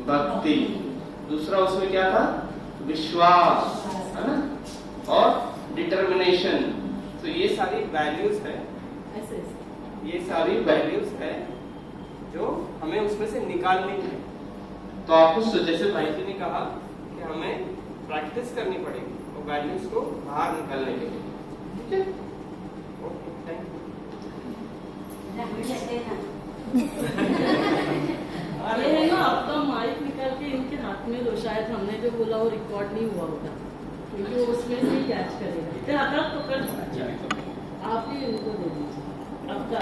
भक्ति। दूसरा उसमें क्या था? विश्वास, है ना, और डिटर्मिनेशन। तो ये सारी वैल्यूज है, ऐसे ये सारी वैल्यूज है जो हमें उसमें से निकालनी है। तो आपको जैसे भाई जी ने कहा कि हमें प्रैक्टिस करनी पड़ेगी वो वैल्यूज को बाहर निकालने के लिए। ठीक है, ओके, थैंक ये है ना, आपका माइक निकाल के इनके हाथ में दो, शायद हमने जो बोला वो रिकॉर्ड नहीं हुआ होगा, क्योंकि वो उसमें से ही कैच करेगा। इतने हाथ पकड़, आप ही उनको दे दीजिए, आपका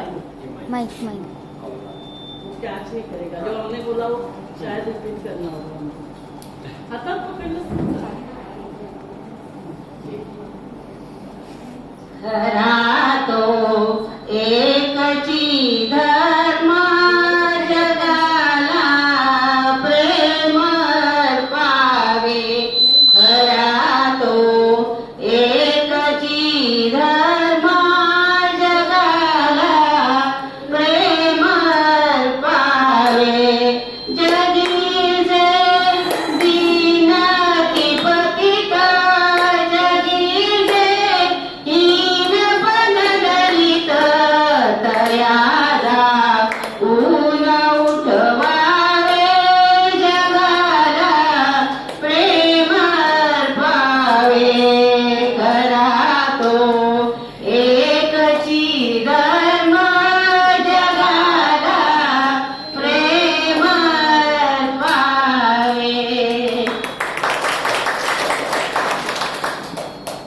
माइक वो कैच नहीं करेगा। जो हमने बोला वो शायद रिपीट करना होगा। हाथ पकड़ लो। खरा तो एकची धर्म जगाला प्रेम पावे। खरा तो एकची धर्म जगाला प्रेम पावे। जगी से दीन की पतिता, जगी से हीन पण दलित, तयाला ऊन उठवावे। जगाला प्रेम पावे। खरा तो एकची धर्म जगाला प्रेम पावे।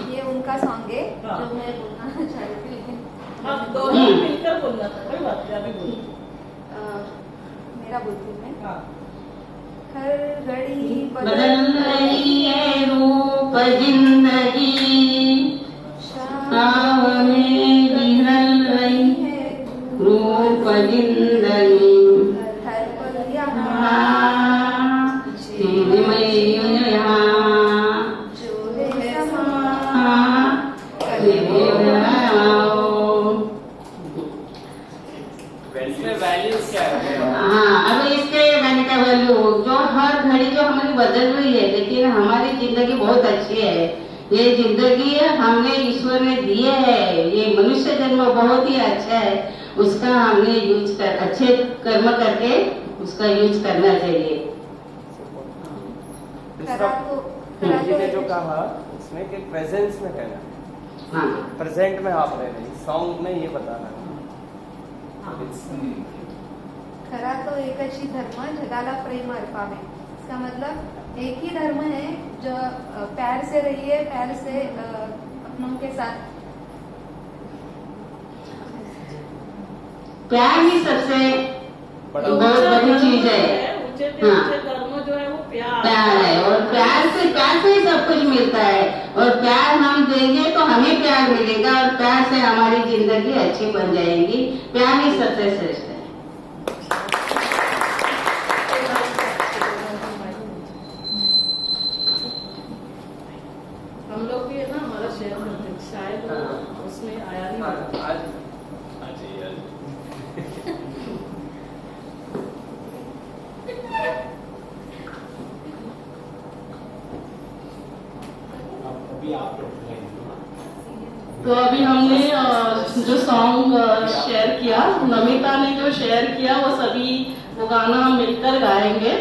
ये उनका सॉन्ग है जो मैं बोलना चाह रही थी, लेकिन आप दोनों मिलकर बोलना था, कोई बात नहीं, अभी बोलो। मेरा बोलती हूँ मैं। हाँ। हर घड़ी बदल रही है रूप जिंदगी, छाव में बिहल रही है रूप जिंदगी। हर पल यहाँ हाँ, तेरे मैं यहाँ, जो है समा, हाँ, तेरे आओ। इसमें वैल्यूज क्या है? हाँ, अब इसके मैंने क्या वैल्यू, जो हर घड़ी जो हमारी बदल रही है, लेकिन हमारी जिंदगी बहुत अच्छी है। ये जिंदगी हमने ईश्वर ने दी है, ये मनुष्य जन्म बहुत ही अच्छा है, उसका हमने यूज कर, अच्छे कर्म करके उसका यूज करना चाहिए। दूसरा जी ने जो कहा उसमें कि प्रेजेंस में कहना, हाँ, प्रेजेंट में आप रह रहे, सॉन्ग में ये बताना। खरा तो एकची धर्म जगाला प्रेम अर्पावे। इसका मतलब एक ही धर्म है जो प्यार से रहिए, प्यार से अपनों के साथ। प्यार ही सबसे बहुत बड़ी चीज है। ऊंचे हाँ। धर्म जो है वो प्यार है, और प्यार से ही सब कुछ मिलता है। और प्यार हम देंगे तो हमें प्यार मिलेगा, और प्यार से हमारी जिंदगी अच्छी बन जाएगी। प्यार ही सबसे श्रेष्ठ है। हम लोग भी है ना, हमारा शेयर करते हैं, शायद वो उसमें आया नहीं होगा। तो अभी हमने जो सॉन्ग शेयर किया, नमिता ने जो शेयर किया, वो सभी वो गाना हम मिलकर गाएंगे।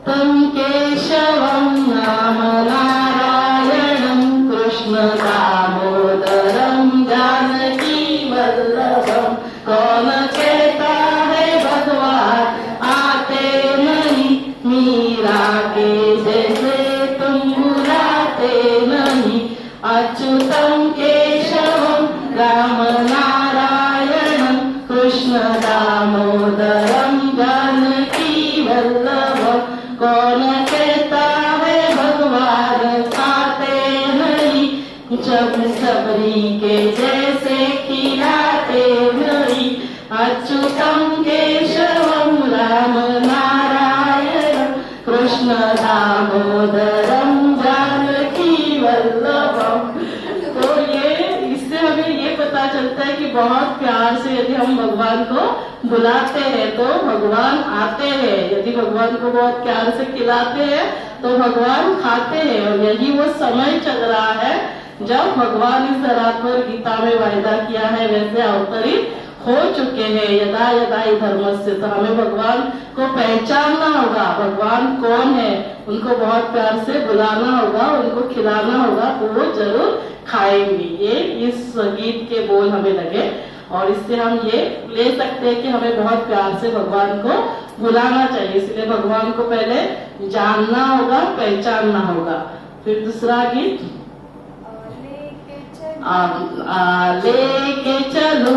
तम केशवम नाम नारायणम कृष्ण दामोदरम जानकी वल्लभम। कौन कहता है भगवान आते नहीं, मीरा के जैसे तुम बुलाते नहीं। अच्युतम केशवम राम नारायणम कृष्ण दामोदरम जानकी वल्लभम। कौन कहता है भगवान खाते नहीं, जब सबरी के जैसे खिलाते नहीं। अच्युतम केशवम राम नारायण कृष्ण दामोदरम जानकी वल्लभम। तो ये इससे हमें ये पता चलता है कि बहुत प्यार से यदि हम भगवान को बुलाते हैं तो भगवान आते हैं। यदि भगवान को बहुत प्यार से खिलाते हैं तो भगवान खाते हैं। और यही वो समय चल रहा है जब भगवान इस धरा पर गीता में वायदा किया है वैसे अवतरित हो चुके हैं। यदा यदा ही धर्मस्य, तो हमें भगवान को पहचानना होगा, भगवान कौन है, उनको बहुत प्यार से बुलाना होगा, उनको खिलाना होगा, तो वो जरूर खाएंगे। ये इस गीत के बोल हमें लगे और इससे हम ये ले सकते हैं कि हमें बहुत प्यार से भगवान को बुलाना चाहिए। इसलिए भगवान को पहले जानना होगा, पहचानना होगा। फिर दूसरा गीत लेके चलूं,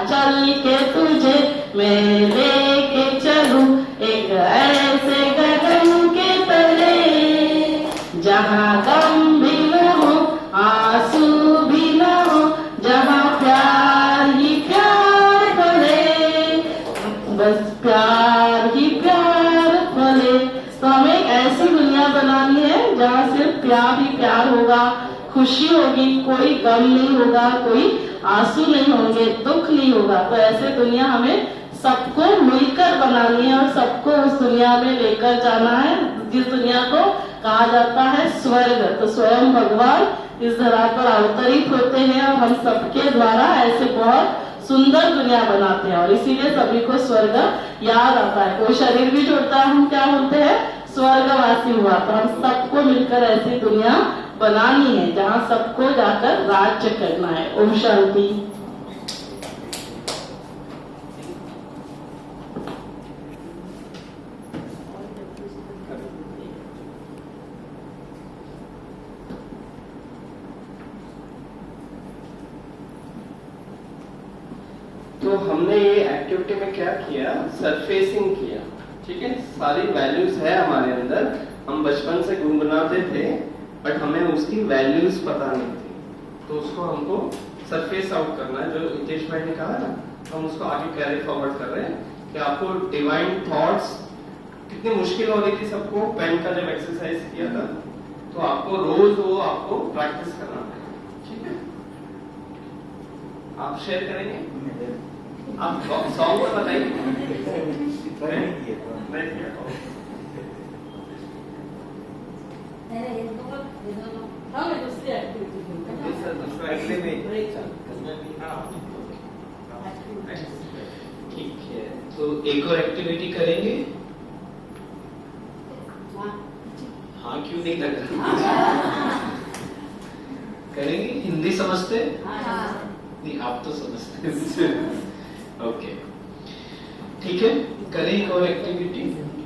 चल के तुझे मैं लेके चलूं एक ऐसे गगन के तले, जहाँ गम भी न हो आंसू भी न हो, जहाँ प्यार ही प्यार फले, बस प्यार ही प्यार फले। तो हमें एक ऐसी दुनिया बनानी है जहाँ सिर्फ प्यार ही प्यार होगा, खुशी होगी, कोई गम नहीं होगा, कोई आंसू नहीं होंगे, दुख नहीं होगा। तो ऐसे दुनिया हमें सबको मिलकर बनानी है और सबको उस दुनिया में लेकर जाना है, जिस दुनिया को कहा जाता है स्वर्ग। तो स्वयं भगवान इस धरा पर अवतरित होते हैं और हम सबके द्वारा ऐसे बहुत सुंदर दुनिया बनाते हैं और इसीलिए सभी को स्वर्ग याद आता है। कोई शरीर भी छोड़ता है, हम क्या बोलते हैं, स्वर्गवासी हुआ। तो हम सबको मिलकर ऐसी दुनिया बनानी है जहाँ सबको जाकर राज्य करना है। ओम शांति। तो हमने ये एक्टिविटी में क्या किया, सरफेसिंग किया। ठीक है, सारी वैल्यूज है हमारे अंदर, हम बचपन से गुनगुनाते थे बट हमें उसकी वैल्यूज पता नहीं थी, तो उसको हमको सरफेस आउट करना है। जो हितेश भाई ने कहा ना, तो हम उसको आगे कैरी फॉरवर्ड कर रहे हैं कि आपको डिवाइन थॉट्स, कितनी मुश्किल हो रही थी सबको पेन का जब एक्सरसाइज किया था, तो आपको रोज वो आपको प्रैक्टिस करना है। ठीक है, आप शेयर करेंगे, आप सॉन्ग तो बताइए। ठीक है, तो एक और एक्टिविटी करेंगे। हाँ, क्यों नहीं लग रहा? करेंगे। हिंदी समझते? नहीं, आप तो समझते। ओके, ठीक है, करें एक और एक्टिविटी।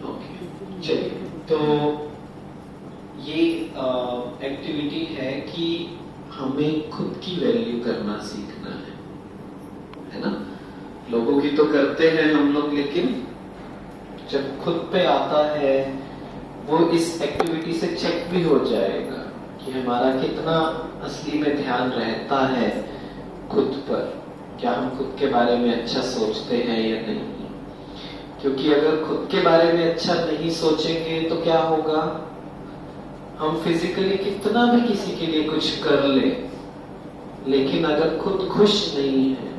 ओके, चलिए। तो ये एक्टिविटी है कि हमें खुद की वैल्यू करना सीखना है ना। लोगों की तो करते हैं हम लोग, लेकिन जब खुद पे आता है वो इस एक्टिविटी से चेक भी हो जाएगा कि हमारा कितना असली में ध्यान रहता है खुद पर, क्या हम खुद के बारे में अच्छा सोचते हैं या नहीं। क्योंकि अगर खुद के बारे में अच्छा नहीं सोचेंगे तो क्या होगा, हम फिजिकली कितना भी किसी के लिए कुछ कर ले, लेकिन अगर खुद खुश नहीं है,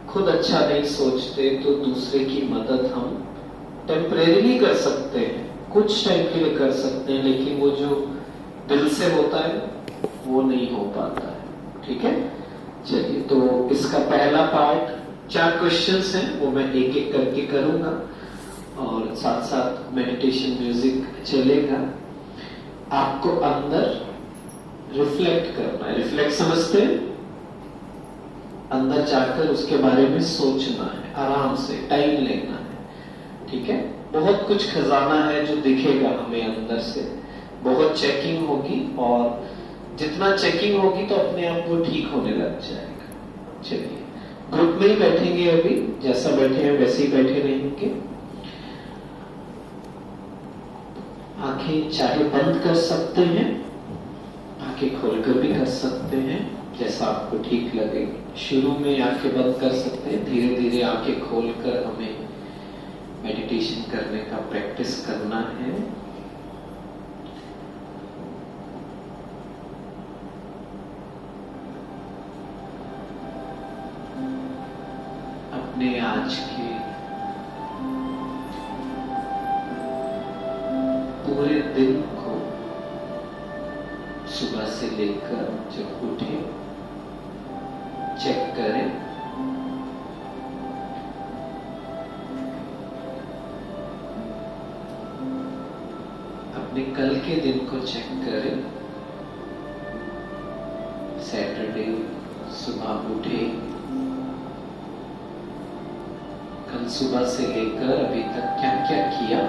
खुद अच्छा नहीं सोचते, तो दूसरे की मदद हम टेम्परेरी कर सकते हैं, कुछ टाइम के लिए कर सकते हैं, लेकिन वो जो दिल से होता है वो नहीं हो पाता है। ठीक है, चलिए। तो इसका पहला पार्ट 4 क्वेश्चंस हैं, वो मैं एक एक करके करूंगा और साथ साथ मेडिटेशन म्यूजिक चलेगा। आपको अंदर रिफ्लेक्ट करना है। रिफ्लेक्ट समझते हैं? अंदर जाकर उसके बारे में सोचना है, आराम से टाइम लेना है। ठीक है, बहुत कुछ खजाना है जो दिखेगा हमें अंदर से, बहुत चेकिंग होगी और जितना चेकिंग होगी तो अपने आप वो ठीक होने लग जाएगा। चलिए, ग्रुप में ही बैठेंगे, अभी जैसा बैठे हैं वैसे ही बैठे रहेंगे। आंखें चाहे बंद कर सकते हैं, आंखें खोलकर भी कर सकते हैं, जैसा आपको ठीक लगे। शुरू में आंखें बंद कर सकते हैं, धीरे धीरे आंखें खोलकर हमें मेडिटेशन करने का प्रैक्टिस करना है। अपने आज के पूरे दिन को सुबह से लेकर जब उठे चेक करें। अपने कल के दिन को चेक करें। सैटरडे सुबह उठे, कल सुबह से लेकर अभी तक क्या क्या किया।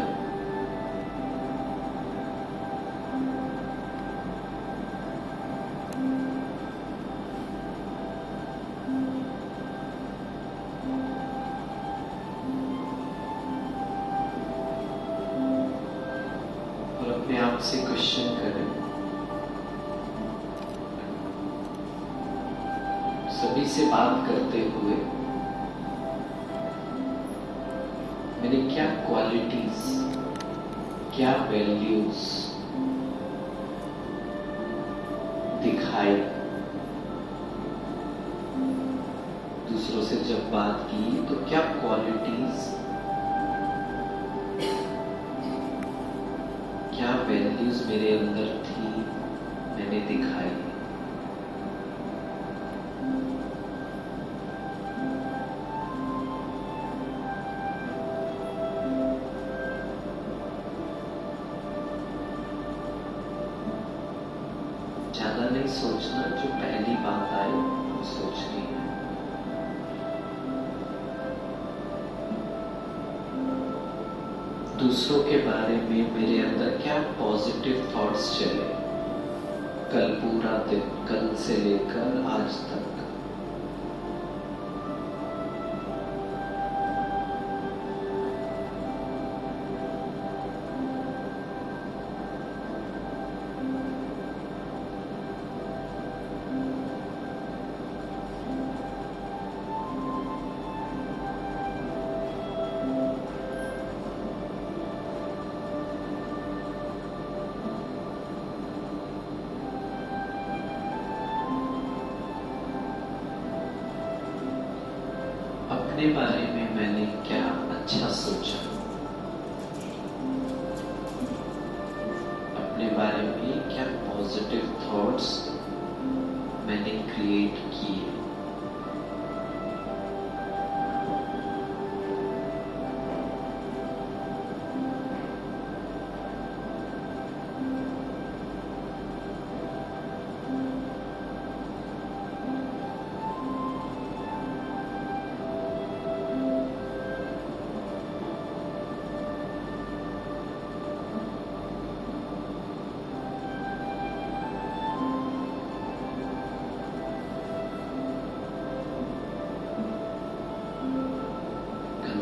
और अपने आप से क्वेश्चन करें, सभी से बात करते हुए मैंने क्या क्वालिटीज, क्या वैल्यूज दिखाई। दूसरों से जब बात की तो क्या क्वालिटीज, क्या वैल्यूज मेरे अंदर थी, मैंने दिखाई। ज्यादा नहीं सोचना, जो पहली बात आए वो सोचनी है। दूसरों के बारे में मेरे अंदर क्या पॉजिटिव थॉट्स चले कल पूरा दिन, कल से लेकर आज तक। अपने बारे में मैंने क्या अच्छा सोचा, अपने बारे में क्या पॉजिटिव थॉट्स मैंने क्रिएट किए।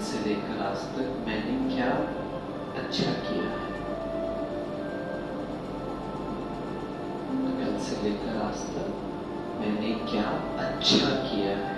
से लेकर आज तक मैंने क्या अच्छा किया है। कल से लेकर आज तक मैंने क्या अच्छा किया है।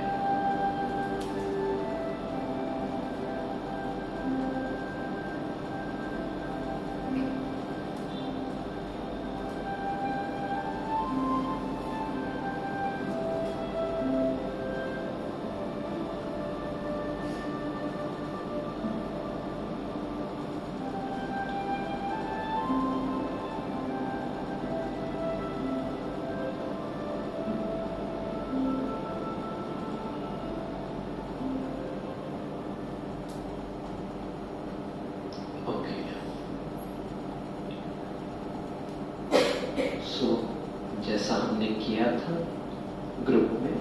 सो जैसा हमने किया था ग्रुप में,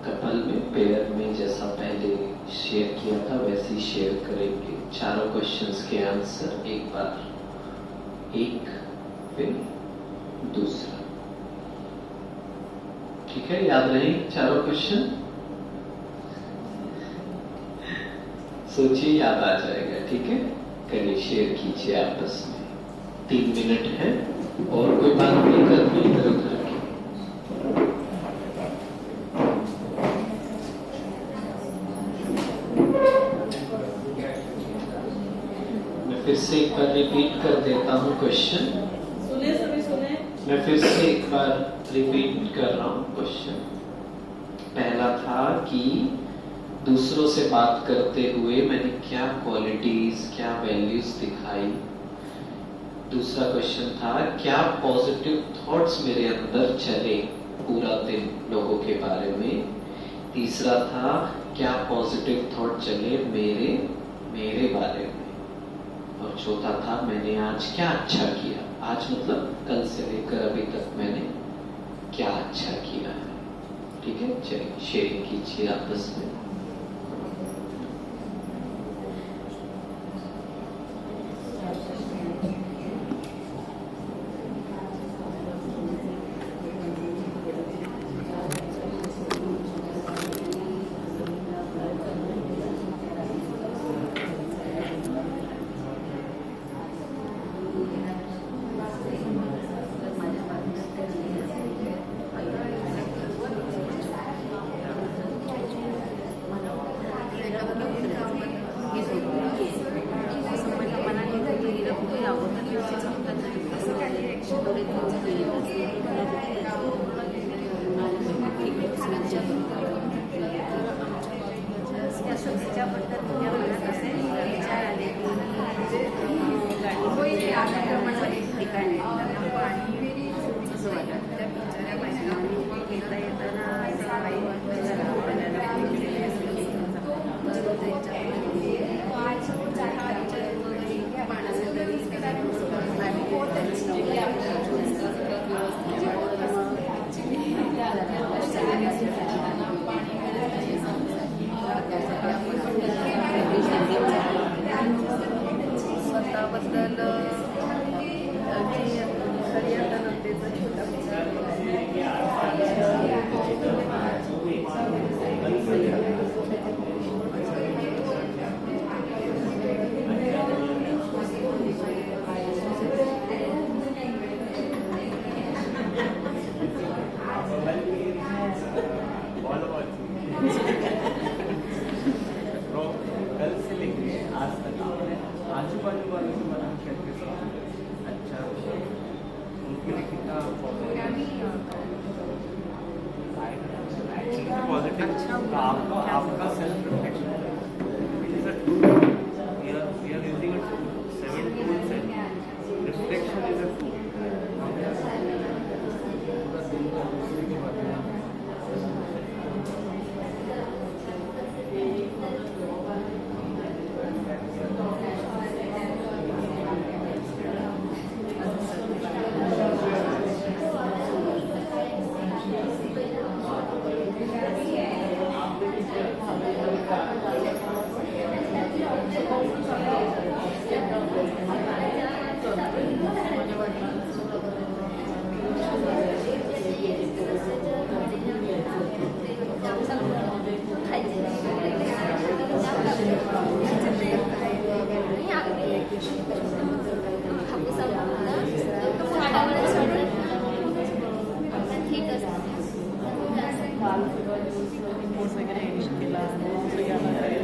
कपल में, पेयर में, जैसा पहले शेयर किया था वैसे ही शेयर करेंगे। चारों क्वेश्चंस के आंसर एक बार, एक फिर दूसरा। ठीक है, याद रहे चारों क्वेश्चन? सोचिए, याद आ जाएगा। ठीक है, करिए, शेयर कीजिए आपस में। 3 मिनट है और कोई बात नहीं करनी इधर उधर की। मैं फिर से एक बार रिपीट कर देता हूँ क्वेश्चन। सुने सभी सुने। मैं फिर से एक बार रिपीट कर रहा हूँ क्वेश्चन। पहला था कि दूसरों से बात करते हुए मैंने क्या क्वालिटीज, क्या वैल्यूज दिखाई। दूसरा क्वेश्चन था क्या पॉजिटिव थॉट्स मेरे अंदर चले पूरा दिन लोगों के बारे में। तीसरा था क्या पॉजिटिव थॉट चले मेरे बारे में। और चौथा था मैंने आज क्या अच्छा किया। आज मतलब कल से लेकर अभी तक मैंने क्या अच्छा किया है। ठीक है, चलिए शेयरिंग कीजिए आपस में। आपका self reflection it is a tool. We are using it 7 tools and reflection is a tool।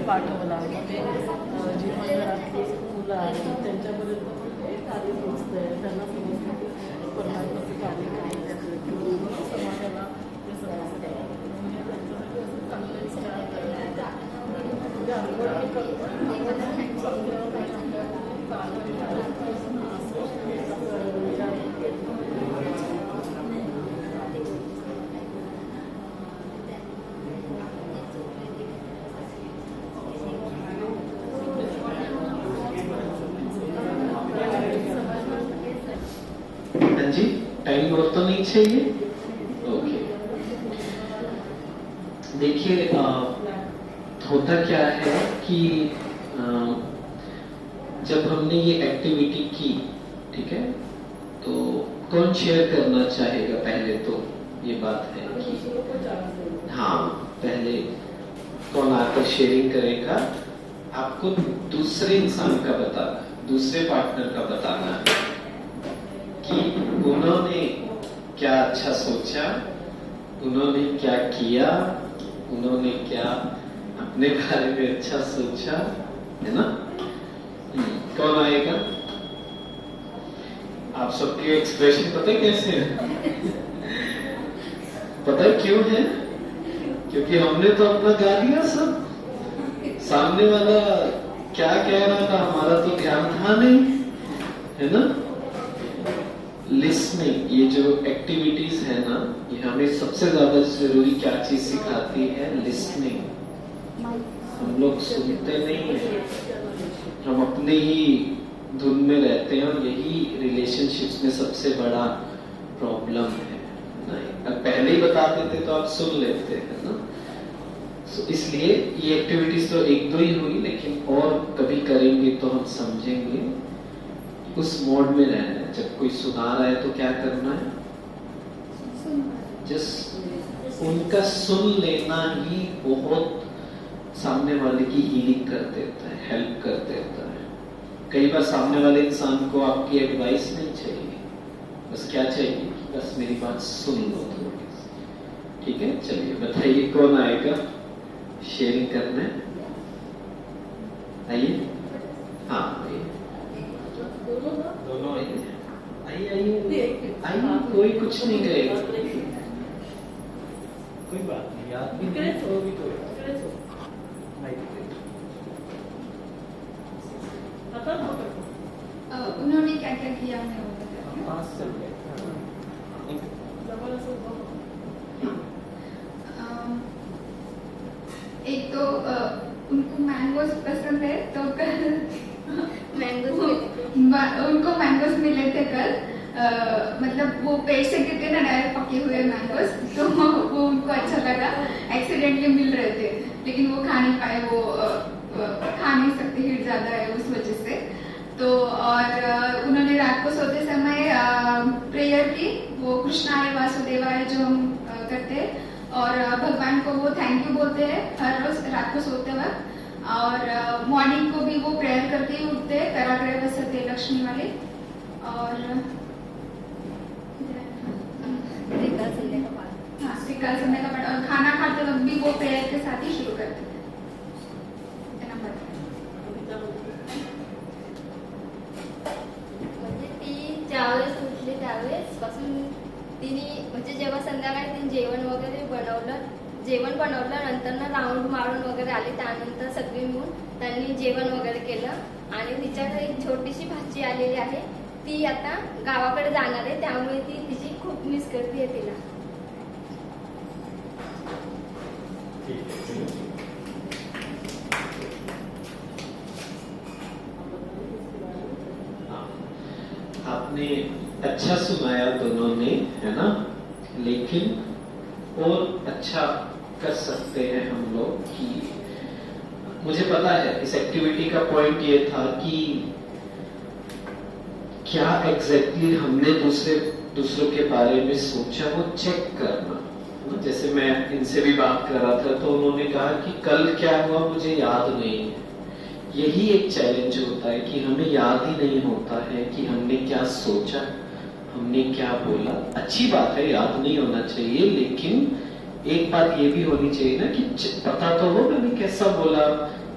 पाठवला जीवन घरातली मुलं आहेत त्यांच्यापर्यंत ते कार्य पोहोचतंय, त्यांना समजतं की परमात्माचं कार्य काय त्यातलं समाजाला ते समजतं म्हणजे त्यांच्यासाठी असं चांगलं विचार करतात म्हणजे आपण जी टाइम और तो नहीं चाहिए। ओके, देखिए होता क्या है कि जब हमने ये एक्टिविटी की, ठीक है, तो कौन शेयर करना चाहेगा? पहले तो ये बात है कि हाँ, पहले कौन आकर शेयरिंग करेगा? आपको दूसरे इंसान का बताना, दूसरे पार्टनर का बताना है कि उन्होंने क्या अच्छा सोचा, उन्होंने क्या किया, उन्होंने क्या अपने बारे में अच्छा सोचा, है ना। कौन आएगा? आप सबके एक्सप्रेशन पता है कैसे है? पता है क्यों है? क्योंकि हमने तो अपना गा लिया सब, सामने वाला क्या कह रहा था हमारा तो ध्यान था नहीं, है ना। लिसनिंग, ये जो एक्टिविटीज है ना, ये हमें सबसे ज्यादा जरूरी क्या चीज सिखाती है? लिसनिंग। हम लोग सुनते नहीं है, हम अपने ही धुन में रहते हैं और यही रिलेशनशिप्स में सबसे बड़ा प्रॉब्लम है। नहीं, अब पहले ही बता देते तो आप सुन लेते हैं ना। इसलिए ये एक्टिविटीज तो एक दो ही हुई, लेकिन और कभी करेंगे तो हम समझेंगे उस मोड में रहना है। जब कोई सुना रहा है तो क्या करना है? जस्ट उनका सुन लेना ही बहुत सामने वाले की हीलिंग कर देता है, हेल्प कर देता है। कई बार सामने वाले इंसान को आपकी एडवाइस नहीं चाहिए, बस क्या चाहिए? बस मेरी बात सुन लो थोड़ी सी। ठीक है, चलिए बताइए कौन आएगा शेयरिंग करने? आइए, हाँ आइए, दोनों आइए, आइए आइए आइए, कोई कुछ नहीं करेगा, कोई बात नहीं, याद भी करे तो भी तो उन्होंने क्या क्या किया मैं वो बताती हूँ। एक तो उनको मैंगोज पसंद है, तो कल उनको मैंगोज मिले थे कल। मतलब वो पेड़ से गिरते ना डायरेक्ट पके हुए मैंगोज, तो वो उनको अच्छा लगा। एक्सीडेंटली मिल रहे थे लेकिन वो खा नहीं पाए, वो खा नहीं सकते, हीट ज्यादा है उस वजह से। तो और उन्होंने रात को सोते समय प्रेयर की, वो कृष्णाय वासुदेवाय जो हम करते हैं, और भगवान को वो थैंक यू बोलते हैं हर रोज रात को सोते वक्त। और मॉर्निंग को भी वो प्रेयर करके ही उठते हैं, कराग्रह वसते लक्ष्मी वाले। और हाँ, श्रीकाल संध्या का पाठ, और खाना खाते वक्त भी वो प्रेयर के साथ ही शुरू करते थे। ज्यावेळेस उठले त्यावेळेस पासून तिने म्हणजे जेव्हा संध्याकाळी तिने जेवण बनवलं नंतर ना राऊंड मारून वगैरे आले, त्यानंतर सगळी मिळून त्यांनी जेवण वगैरे केलं। आणि तिच्याकडे एक छोटीशी भाची आलेली आहे, ती आता गावाकडे जाणार आहे, त्यामुळे ती तिची खूप मिस करते तिला। आपने अच्छा सुनाया दोनों ने, है ना, लेकिन और अच्छा कर सकते हैं हम लोग कि मुझे पता है इस एक्टिविटी का पॉइंट ये था कि क्या एग्जैक्टली हमने दूसरों के बारे में सोचा, वो चेक करना। जैसे मैं इनसे भी बात कर रहा था तो उन्होंने कहा कि कल क्या हुआ मुझे याद नहीं है। यही एक चैलेंज होता है कि हमें याद ही नहीं होता है कि हमने क्या सोचा, हमने क्या बोला। अच्छी बात है, याद नहीं होना चाहिए, लेकिन एक बात ये भी होनी चाहिए ना कि पता तो हो मैंने कैसा बोला,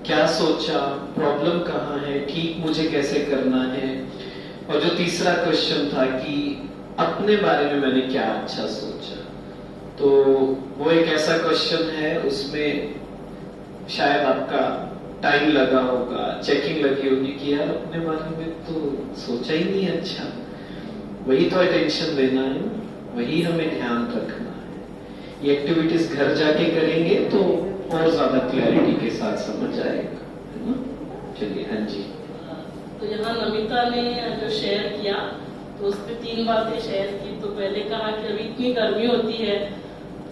क्या सोचा, प्रॉब्लम कहाँ है, ठीक मुझे कैसे करना है। और जो तीसरा क्वेश्चन था कि अपने बारे में मैंने क्या अच्छा सोचा, तो वो एक ऐसा क्वेश्चन है, उसमें शायद आपका टाइम लगा होगा, चेकिंग लगी होगी कि यार अपने बारे में तो सोचा ही नहीं अच्छा। वही तो अटेंशन देना है, वही हमें ध्यान रखना है। ये एक्टिविटीज घर जाके करेंगे तो और ज्यादा क्लैरिटी के साथ समझ आएगा, है ना। चलिए, हाँ जी। तो यहाँ नमिता ने जो शेयर किया तो उस पर 3 बातें शेयर की। तो पहले कहा कि अभी इतनी गर्मी होती है,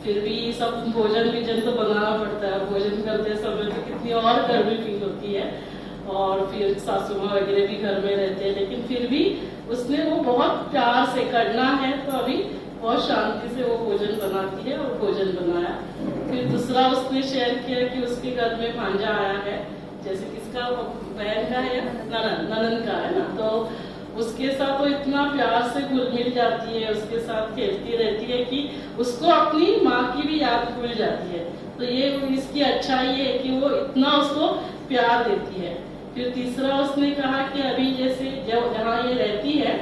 फिर भी सब भोजन तो बनाना पड़ता है, भोजन करते समय तो कितनी और गर्मी फील होती है। और फिर सासू माँ वगैरह भी घर में रहते हैं, लेकिन फिर भी उसने वो बहुत प्यार से करना है तो अभी बहुत शांति से वो भोजन बनाती है और भोजन बनाया। फिर दूसरा उसने शेयर किया कि उसके घर में भांजा आया है, जैसे किसका, बहन का है या ननन का है ना, तो उसके साथ वो इतना प्यार से घुल मिल जाती है, उसके साथ खेलती रहती है कि उसको अपनी माँ की भी याद भूल जाती है। तो ये इसकी अच्छाई है कि वो इतना उसको प्यार देती है। फिर तीसरा उसने कहा कि अभी जैसे जहाँ ये रहती है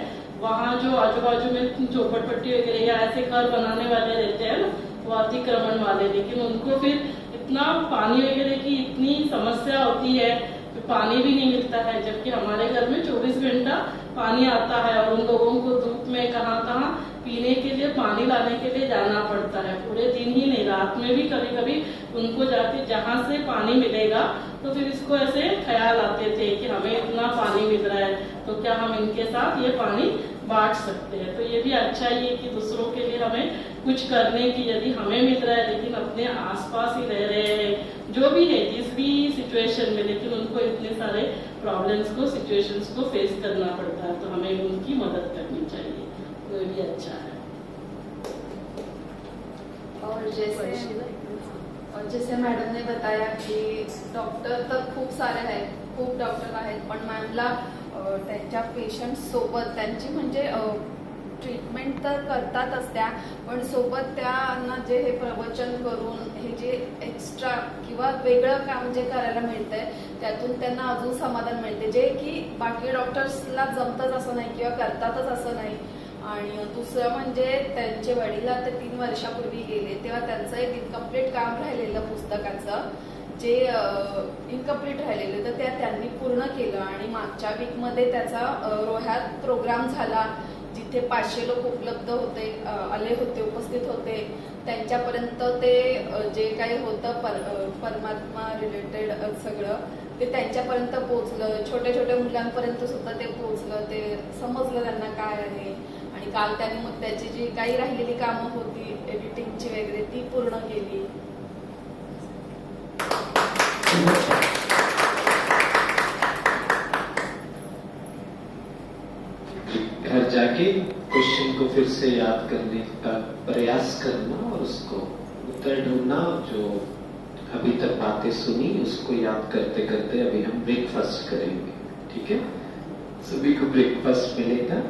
वहाँ जो आजू बाजू में झोपड़पट्टी वगैरह या ऐसे घर बनाने वाले रहते हैं ना, वो अतिक्रमण वाले, लेकिन उनको फिर इतना पानी वगैरह की इतनी समस्या होती है, तो पानी भी नहीं मिलता है, जबकि हमारे घर में 24 घंटा पानी आता है और उन लोगों को धूप में कहाँ पीने के लिए पानी लाने के लिए जाना पड़ता है। पूरे दिन ही नहीं, रात में भी कभी कभी उनको जाके जहाँ से पानी मिलेगा तो फिर इसको ऐसे ख्याल आते थे कि हमें इतना पानी मिल रहा है तो क्या हम इनके साथ ये पानी बांट सकते हैं। तो ये भी अच्छा ही है कि दूसरों के लिए हमें कुछ करने की, यदि हमें मिल रहा है लेकिन अपने आसपास ही रह रहे हैं जो भी है जिस भी सिचुएशन में, लेकिन उनको इतने सारे प्रॉब्लम्स को सिचुएशंस को फेस करना पड़ता है, तो हमें उनकी मदद करनी चाहिए, तो ये भी अच्छा है। और जैसे मॅडम ने बताया की डॉक्टर तर खूप सारे आहेत, खूप डॉक्टर आहेत, पण मॅमला त्यांच्या पेशंट सोबत त्यांची म्हणजे ट्रीटमेंट तर करतातच त्या, पण सोबत त्यांना जे हे प्रवचन करून हे जे एक्स्ट्रा किंवा वेगळं काम जे करायला मिळतंय त्यातून त्यांना अजून समाधान मिळते, जे की बाकी डॉक्टर्सला जमतच असं नाही किंवा करतातच असं नाही। आणि दुसरं म्हणजे त्यांचे वडील आता 3 वर्षापूर्वी गेले, तेव्हा त्यांचं एक इनकम्प्लीट काम राहिलेलं पुस्तकाचं जे इनकम्प्लीट राहिलेलं तर त्यांनी पूर्ण केलं। आणि मागच्या वीकमध्ये त्याचा रोह्यात प्रोग्राम झाला जिथे 500 लोक उपलब्ध होते, आले होते, उपस्थित होते, त्यांच्यापर्यंत ते जे काही होतं परमात्मा रिलेटेड सगळं ते त्यांच्यापर्यंत पोहोचलं, छोट्या छोट्या मुलांपर्यंत सुद्धा ते पोहोचलं, ते समजलं त्यांना काय आहे। आणि काल त्यांनी मग त्याची जी काही राहिलेली कामं होती एडिटिंगची वगैरे ती पूर्ण केली। घर जाके क्वेश्चन को फिर से याद करने का प्रयास करना और उसको उत्तर ढूंढना, जो अभी तक बातें सुनी उसको याद करते करते अभी हम ब्रेकफास्ट करेंगे, ठीक है? सभी को ब्रेकफास्ट मिलेगा।